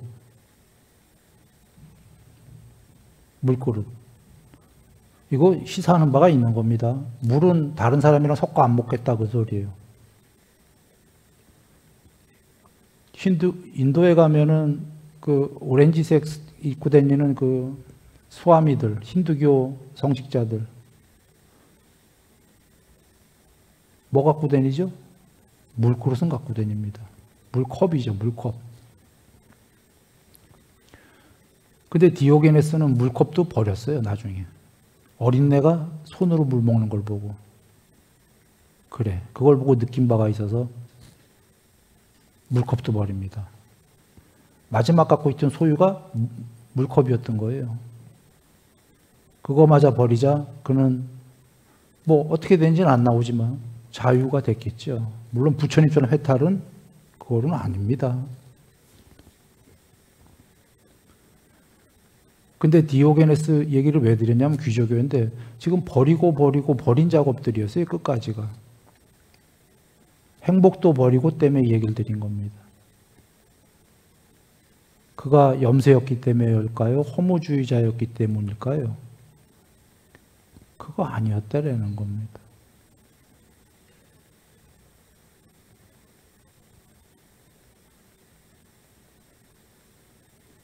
물그릇. 이거 시사하는 바가 있는 겁니다. 물은 다른 사람이랑 섞어 안 먹겠다 그 소리예요. 인도에 가면은 그 오렌지색 입고 다니는 그 스와미들, 힌두교 성직자들 뭐 갖고 다니죠? 물그릇은 갖고 다닙니다. 물컵이죠, 물컵. 근데 디오게네스는 물컵도 버렸어요, 나중에. 어린애가 손으로 물 먹는 걸 보고. 그래, 그걸 보고 느낀 바가 있어서 물컵도 버립니다. 마지막 갖고 있던 소유가 물컵이었던 거예요. 그거마저 버리자 그는 뭐 어떻게 된지는 안 나오지만 자유가 됐겠죠. 물론 부처님처럼 해탈은 그거는 아닙니다. 근데 디오게네스 얘기를 왜 드렸냐면 귀저교인데 지금 버린 작업들이었어요. 끝까지가. 행복도 버리고 때문에 얘기를 드린 겁니다. 그가 염세였기 때문일까요? 허무주의자였기 때문일까요? 그거 아니었다라는 겁니다.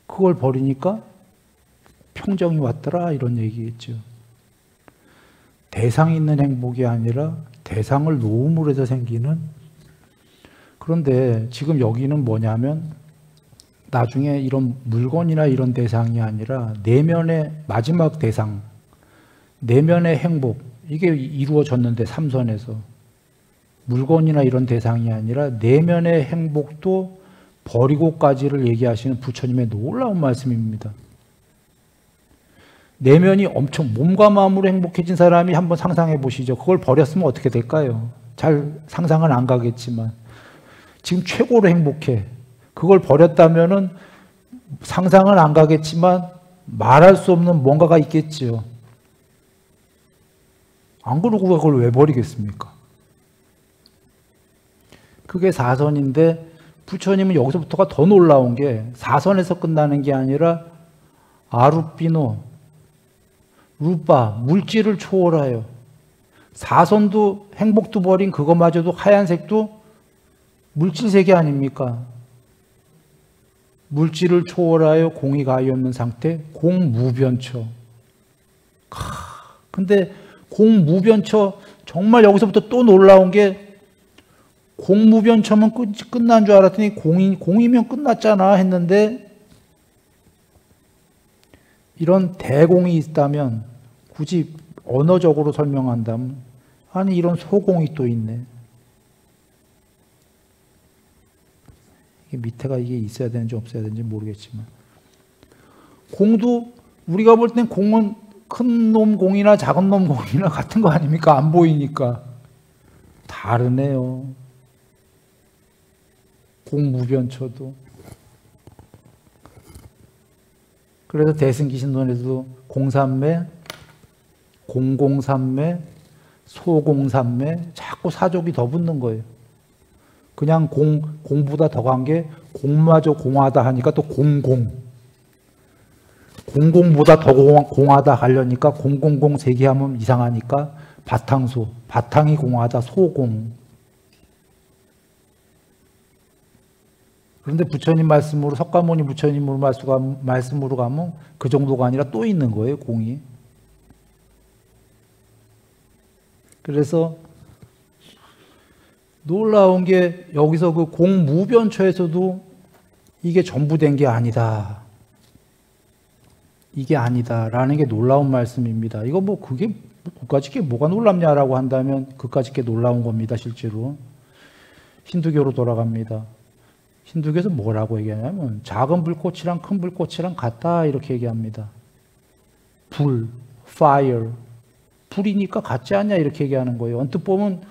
그걸 버리니까 평정이 왔더라 이런 얘기겠죠. 대상이 있는 행복이 아니라 대상을 놓음으로 해서 생기는. 그런데 지금 여기는 뭐냐면 나중에 이런 물건이나 이런 대상이 아니라 내면의 마지막 대상, 내면의 행복, 이게 이루어졌는데 삼선에서 물건이나 이런 대상이 아니라 내면의 행복도 버리고까지를 얘기하시는 부처님의 놀라운 말씀입니다. 내면이 엄청 몸과 마음으로 행복해진 사람이 한번 상상해 보시죠. 그걸 버렸으면 어떻게 될까요? 잘 상상은 안 가겠지만 지금 최고로 행복해. 그걸 버렸다면은 상상은 안 가겠지만 말할 수 없는 뭔가가 있겠지요. 안 그러고 그걸 왜 버리겠습니까? 그게 사선인데 부처님은 여기서부터가 더 놀라운 게 사선에서 끝나는 게 아니라 아루피노, 루파, 물질을 초월하여 사선도 행복도 버린 그것마저도 하얀색도 물질색이 아닙니까? 물질을 초월하여 공이 가히 없는 상태, 공무변처. 근데 공무변처 정말 여기서부터 또 놀라운 게 공무변처면 끝난 줄 알았더니 공이면 끝났잖아 했는데 이런 대공이 있다면 굳이 언어적으로 설명한다면 아니 이런 소공이 또 있네. 밑에가 이게 있어야 되는지 없어야 되는지 모르겠지만 공도 우리가 볼 땐 공은 큰 놈 공이나 작은 놈 공이나 같은 거 아닙니까? 안 보이니까. 다르네요. 공무변처도. 그래서 대승기신론에서도 공삼매, 공공삼매, 소공삼매 자꾸 사족이 더 붙는 거예요. 그냥 공보다 더 간 게 공마저 공하다 하니까 또 공공보다 더 공하다 하려니까 공공공 세개하면 이상하니까 바탕소, 바탕이 공하다 소공. 그런데 부처님 말씀으로 석가모니 부처님으로 말씀으로 가면 그 정도가 아니라 또 있는 거예요, 공이. 그래서 놀라운 게 여기서 그 공무변처에서도 이게 전부 된 게 아니다. 이게 아니다라는 게 놀라운 말씀입니다. 이거 뭐 그게 그까짓 게 뭐가 놀랍냐라고 한다면 그까짓 게 놀라운 겁니다, 실제로. 힌두교로 돌아갑니다. 힌두교에서 뭐라고 얘기하냐면 작은 불꽃이랑 큰 불꽃이랑 같다 이렇게 얘기합니다. 불, fire. 불이니까 같지 않냐 이렇게 얘기하는 거예요. 언뜻 보면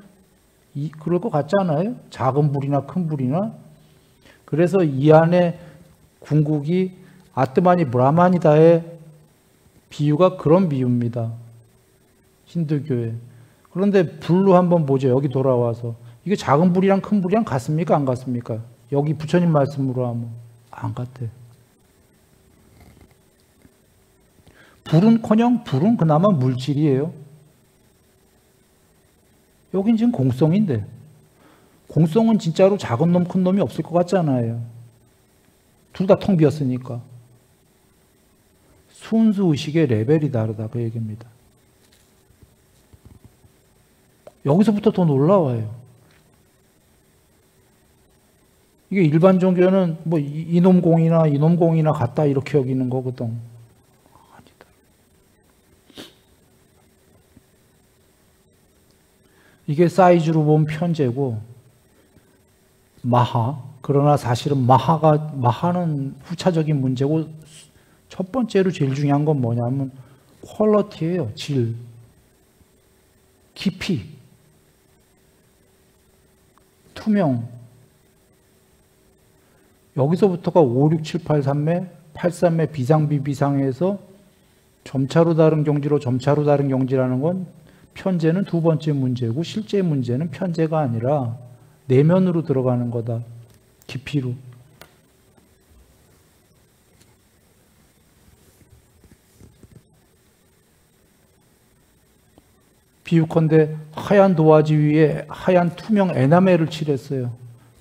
그럴 것 같지 않아요? 작은 불이나 큰 불이나. 그래서 이 안에 궁극이 아트마니 브라마니다의 비유가 그런 비유입니다. 힌두교에. 그런데 불로 한번 보죠. 여기 돌아와서. 이게 작은 불이랑 큰 불이랑 같습니까? 안 같습니까? 여기 부처님 말씀으로 하면 안 같아요. 불은커녕 불은 그나마 물질이에요. 여긴 지금 공성인데 공성은 진짜로 작은 놈 큰 놈이 없을 것 같잖아요. 둘 다 텅 비었으니까. 순수의식의 레벨이 다르다 그 얘기입니다. 여기서부터 더 놀라워요. 이게 일반 종교는 뭐 이놈공이나 같다 이렇게 여기는 거거든. 아니다. 이게 사이즈로 보면 편제고 마하. 그러나 사실은 마하는 후차적인 문제고 첫 번째로 제일 중요한 건 뭐냐면 퀄러티예요. 질, 깊이, 투명. 여기서부터가 5, 6, 7, 8, 3매, 8, 3매 비상, 비비상에서 점차로 다른 경지로 점차로 다른 경지라는 건 편제는 두 번째 문제고 실제 문제는 편제가 아니라 내면으로 들어가는 거다. 깊이로. 비유컨대 하얀 도화지 위에 하얀 투명 에나멜을 칠했어요.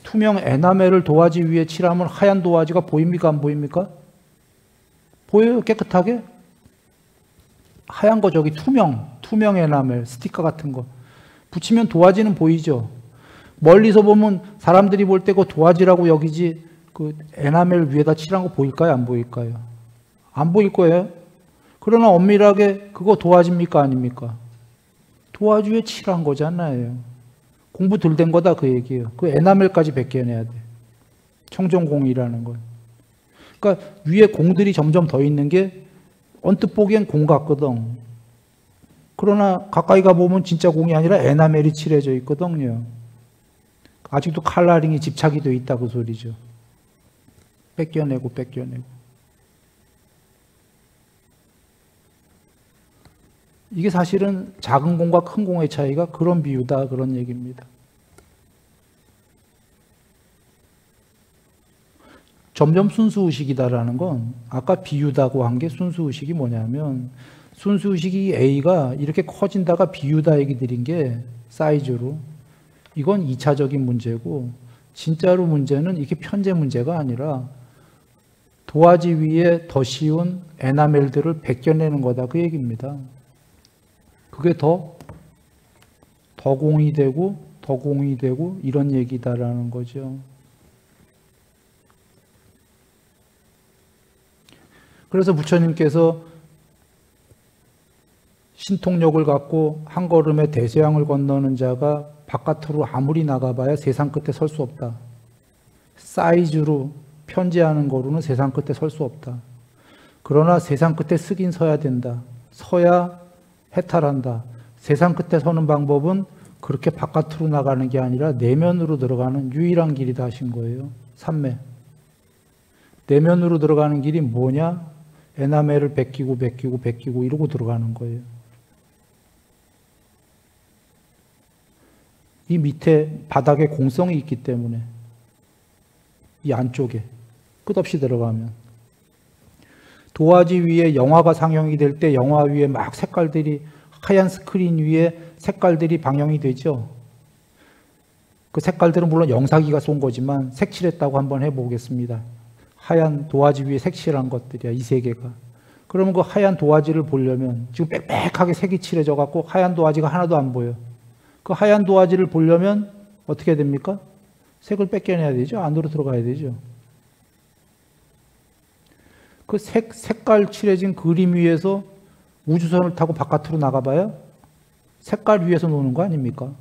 투명 에나멜을 도화지 위에 칠하면 하얀 도화지가 보입니까? 안 보입니까? 보여요? 깨끗하게? 하얀 거 저기 투명 에나멜, 스티커 같은 거. 붙이면 도화지는 보이죠? 멀리서 보면 사람들이 볼 때 그 도화지라고 여기지 그 에나멜 위에다 칠한 거 보일까요? 안 보일까요? 안 보일 거예요. 그러나 엄밀하게 그거 도화지입니까? 아닙니까? 도화지 위에 칠한 거잖아요. 공부 덜 된 거다 그 얘기예요. 그 에나멜까지 벗겨내야 돼. 청정공이라는 건. 그러니까 위에 공들이 점점 더 있는 게 언뜻 보기엔 공 같거든. 그러나 가까이 가보면 진짜 공이 아니라 에나멜이 칠해져 있거든요. 아직도 칼라링이 집착이 돼 있다 그 소리죠. 뺏겨내고. 이게 사실은 작은 공과 큰 공의 차이가 그런 비유다 그런 얘기입니다. 점점 순수의식이다라는 건 아까 비유다고 한 게 순수의식이 뭐냐면 순수의식이 A가 이렇게 커진다가 비유다 얘기 드린 게 사이즈로 이건 2차적인 문제고 진짜로 문제는 이게 편제 문제가 아니라 도화지 위에 더 쉬운 에나멜들을 벗겨내는 거다 그 얘기입니다. 그게 더 공이 되고 이런 얘기다라는 거죠. 그래서 부처님께서 신통력을 갖고 한 걸음에 대서양을 건너는 자가 바깥으로 아무리 나가봐야 세상 끝에 설 수 없다. 사이즈로 편제하는 거로는 세상 끝에 설 수 없다. 그러나 세상 끝에 쓰긴 서야 된다. 서야 해탈한다. 세상 끝에 서는 방법은 그렇게 바깥으로 나가는 게 아니라 내면으로 들어가는 유일한 길이다 하신 거예요. 삼매. 내면으로 들어가는 길이 뭐냐? 에나멜을 벗기고 이러고 들어가는 거예요. 이 밑에 바닥에 공성이 있기 때문에 이 안쪽에 끝없이 들어가면 도화지 위에 영화가 상영이 될 때 영화 위에 막 색깔들이 하얀 스크린 위에 색깔들이 방영이 되죠. 그 색깔들은 물론 영사기가 쏜 거지만 색칠했다고 한번 해보겠습니다. 하얀 도화지 위에 색칠한 것들이야, 이 세 개가. 그러면 그 하얀 도화지를 보려면 지금 빽빽하게 색이 칠해져 갖고 하얀 도화지가 하나도 안 보여. 그 하얀 도화지를 보려면 어떻게 됩니까? 색을 뺏겨내야 되죠. 안으로 들어가야 되죠. 그 색깔 칠해진 그림 위에서 우주선을 타고 바깥으로 나가봐야 색깔 위에서 노는 거 아닙니까?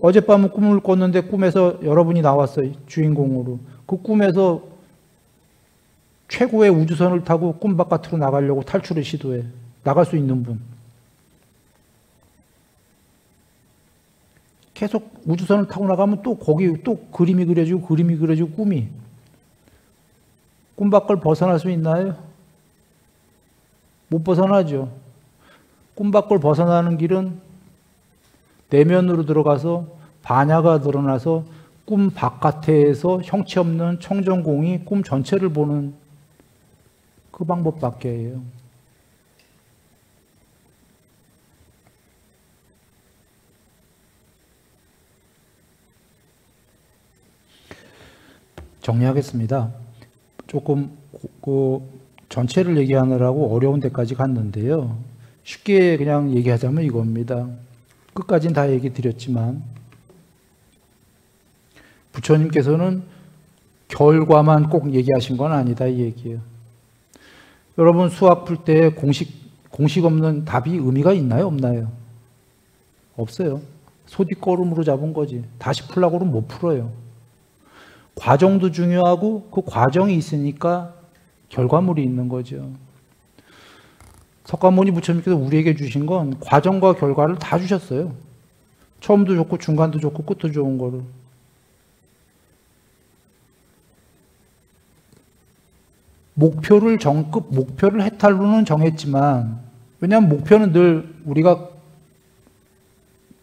어젯밤은 꿈을 꿨는데 꿈에서 여러분이 나왔어요. 주인공으로. 그 꿈에서 최고의 우주선을 타고 꿈 바깥으로 나가려고 탈출을 시도해. 나갈 수 있는 분. 계속 우주선을 타고 나가면 또 거기 또 그림이 그려지고 꿈이. 꿈 밖을 벗어날 수 있나요? 못 벗어나죠. 꿈 밖을 벗어나는 길은 내면으로 들어가서 반야가 드러나서 꿈 바깥에서 형체 없는 청정공이 꿈 전체를 보는 그 방법밖에 해요. 정리하겠습니다. 조금 그 전체를 얘기하느라고 어려운 데까지 갔는데요. 쉽게 그냥 얘기하자면 이겁니다. 끝까지는 다 얘기 드렸지만 부처님께서는 결과만 꼭 얘기하신 건 아니다 이 얘기예요. 여러분 수학 풀 때 공식 없는 답이 의미가 있나요? 없나요? 없어요. 소뒷걸음으로 잡은 거지. 다시 풀라고 그러면 못 풀어요. 과정도 중요하고 그 과정이 있으니까 결과물이 있는 거죠. 석가모니 부처님께서 우리에게 주신 건 과정과 결과를 다 주셨어요. 처음도 좋고 중간도 좋고 끝도 좋은 거를. 목표를 해탈로는 정했지만, 왜냐하면 목표는 늘 우리가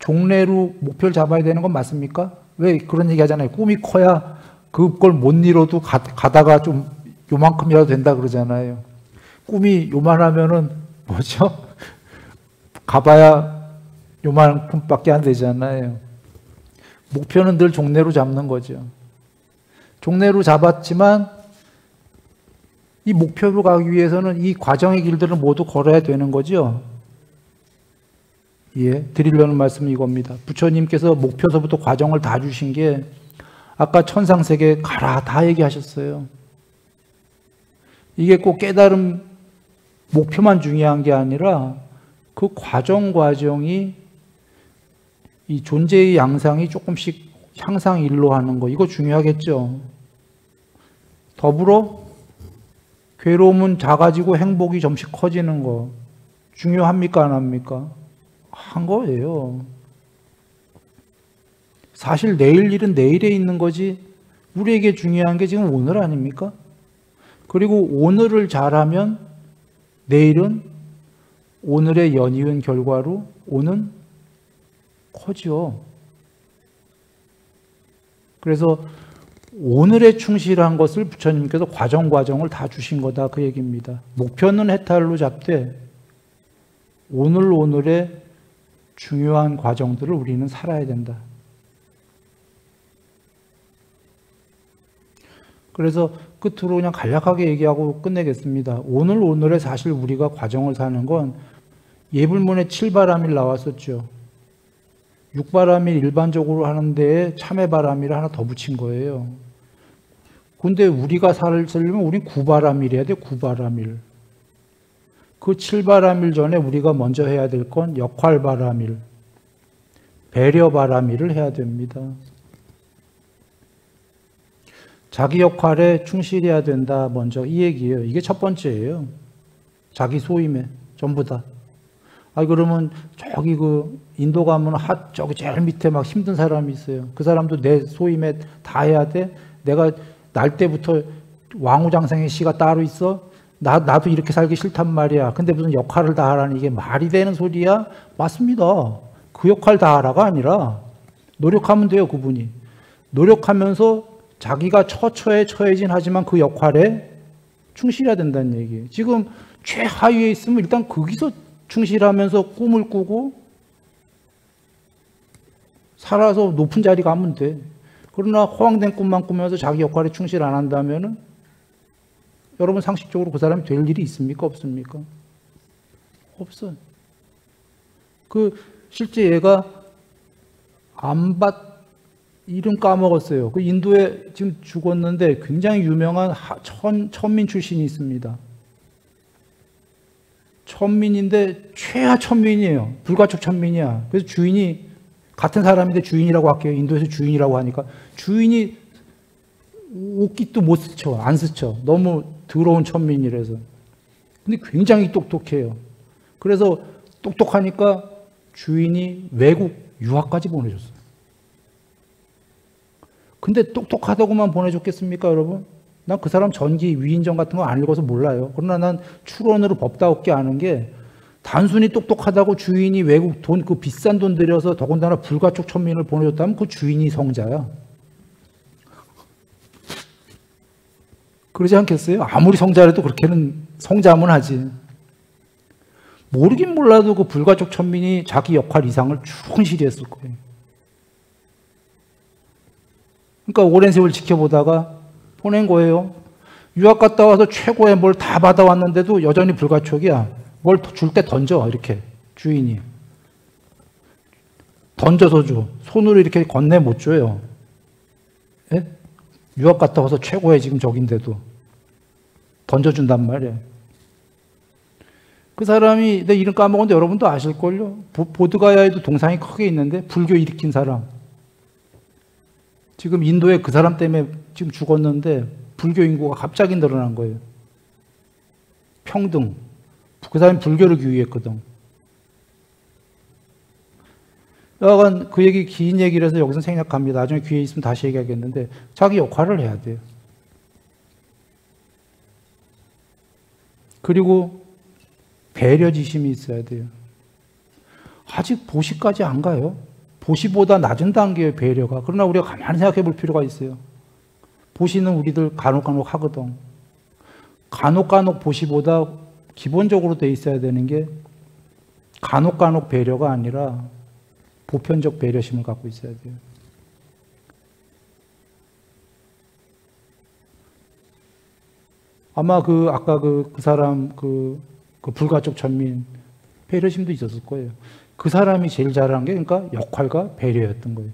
종래로 목표를 잡아야 되는 건 맞습니까? 왜 그런 얘기 하잖아요. 꿈이 커야 그걸 못 이뤄도 가다가 좀 요만큼이라도 된다 그러잖아요. 꿈이 요만하면은 뭐죠? 가봐야 요만큼밖에 안 되잖아요. 목표는 늘 종래로 잡는 거죠. 종래로 잡았지만 이 목표로 가기 위해서는 이 과정의 길들을 모두 걸어야 되는 거죠. 예, 드리려는 말씀은 이겁니다. 부처님께서 목표서부터 과정을 다 주신 게 아까 천상세계 가라 다 얘기하셨어요. 이게 꼭 깨달음 목표만 중요한 게 아니라 그 과정이 이 존재의 양상이 조금씩 향상 일로하는 거 이거 중요하겠죠. 더불어 괴로움은 작아지고 행복이 점씩 커지는 거 중요합니까 안 합니까? 한 거예요. 사실 내일 일은 내일에 있는 거지 우리에게 중요한 게 지금 오늘 아닙니까? 그리고 오늘을 잘하면 내일은 오늘의 연이은 결과로 오는 커지요. 그래서 오늘에 충실한 것을 부처님께서 과정을 다 주신 거다 그 얘기입니다. 목표는 해탈로 잡되 오늘의 중요한 과정들을 우리는 살아야 된다. 그래서 끝으로 그냥 간략하게 얘기하고 끝내겠습니다. 오늘에 사실 우리가 과정을 사는 건 예불문에 7바람일 나왔었죠. 6바람일 일반적으로 하는데 참회바람일 하나 더 붙인 거예요. 근데 우리가 살려면 우린 9바람일 해야 돼. 9바람일. 그 7바람일 전에 우리가 먼저 해야 될 건 역할바람일, 배려바람일을 해야 됩니다. 자기 역할에 충실해야 된다. 먼저 이 얘기예요. 이게 첫 번째예요. 자기 소임에 전부 다. 그러면 저기 인도 가면 저기 제일 밑에 막 힘든 사람이 있어요. 그 사람도 내 소임에 다 해야 돼. 내가 날 때부터 왕후장생의 시가 따로 있어. 나도 이렇게 살기 싫단 말이야. 근데 무슨 역할을 다 하라니 이게 말이 되는 소리야? 맞습니다. 그 역할 다 하라가 아니라 노력하면 돼요. 그분이. 노력하면서 자기가 처해진 하지만 그 역할에 충실해야 된다는 얘기예요. 지금 최하위에 있으면 일단 거기서 충실하면서 꿈을 꾸고 살아서 높은 자리 가면 돼. 그러나 허황된 꿈만 꾸면서 자기 역할에 충실 안 한다면은 여러분 상식적으로 그 사람이 될 일이 있습니까? 없습니까? 없어요. 실제 얘가 이름 까먹었어요. 인도에 지금 죽었는데 굉장히 유명한 천민 출신이 있습니다. 천민인데 최하 천민이에요. 불가촉 천민이야. 그래서 주인이 같은 사람인데 주인이라고 할게요. 인도에서 주인이라고 하니까 주인이 옷깃도 못 스쳐, 안 스쳐. 너무 더러운 천민이라서. 근데 굉장히 똑똑해요. 그래서 똑똑하니까 주인이 외국 유학까지 보내줬어요. 근데 똑똑하다고만 보내줬겠습니까, 여러분? 난 그 사람 전기, 위인전 같은 거 안 읽어서 몰라요. 그러나 난 추론으로 법다웃게 아는 게 단순히 똑똑하다고 주인이 외국 돈, 비싼 돈 들여서 더군다나 불가촉 천민을 보내줬다면 그 주인이 성자야. 그러지 않겠어요? 아무리 성자라도 그렇게는 성자면 하지. 모르긴 몰라도 그 불가촉 천민이 자기 역할 이상을 충실히 했을 거예요. 그러니까 오랜 세월 지켜보다가 보낸 거예요. 유학 갔다 와서 최고의 뭘 다 받아왔는데도 여전히 불가촉이야. 뭘 줄 때 던져, 이렇게. 주인이. 던져서 줘. 손으로 이렇게 건네 못 줘요. 예? 유학 갔다 와서 최고의 지금 적인데도 던져준단 말이에요. 그 사람이 내 이름 까먹었는데 여러분도 아실걸요? 보드가야에도 동상이 크게 있는데 불교 일으킨 사람. 지금 인도에 그 사람 때문에 지금 죽었는데 불교 인구가 갑자기 늘어난 거예요. 평등. 그 사람이 불교를 규율했거든. 여하간 그 얘기 긴 얘기를 해서 여기서 생략합니다. 나중에 기회 있으면 다시 얘기하겠는데 자기 역할을 해야 돼요. 그리고 배려지심이 있어야 돼요. 아직 보시까지 안 가요. 보시보다 낮은 단계의 배려가. 그러나 우리가 가만히 생각해 볼 필요가 있어요. 보시는 우리들 간혹 하거든. 간혹 보시보다 기본적으로 돼 있어야 되는 게 간혹 배려가 아니라 보편적 배려심을 갖고 있어야 돼요. 아마 아까 그 사람 그 불가촉 천민 배려심도 있었을 거예요. 그 사람이 제일 잘한 게 그러니까 역할과 배려였던 거예요.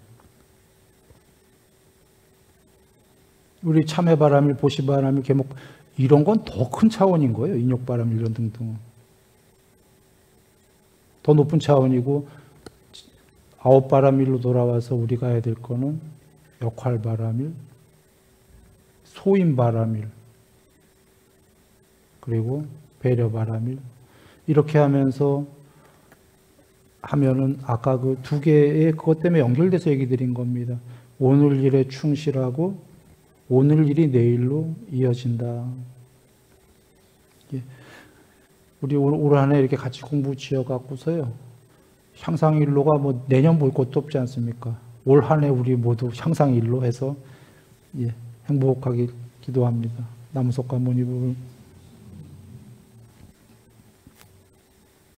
우리 참외바람일, 보시바람일, 계목 이런 건 더 큰 차원인 거예요. 인욕바람일 이런 등등. 더 높은 차원이고 아홉바람일로 돌아와서 우리가 해야 될 거는 역할바람일, 소임바람일, 그리고 배려바람일 이렇게 하면은 아까 그 두 개의 그것 때문에 연결돼서 얘기 드린 겁니다. 오늘 일에 충실하고 오늘 일이 내일로 이어진다. 우리 올 한 해 이렇게 같이 공부 지어갖고서요. 향상일로가 뭐 내년 볼 것도 없지 않습니까? 올 한 해 우리 모두 향상일로 해서 행복하게 기도합니다. 남우석가 모니부를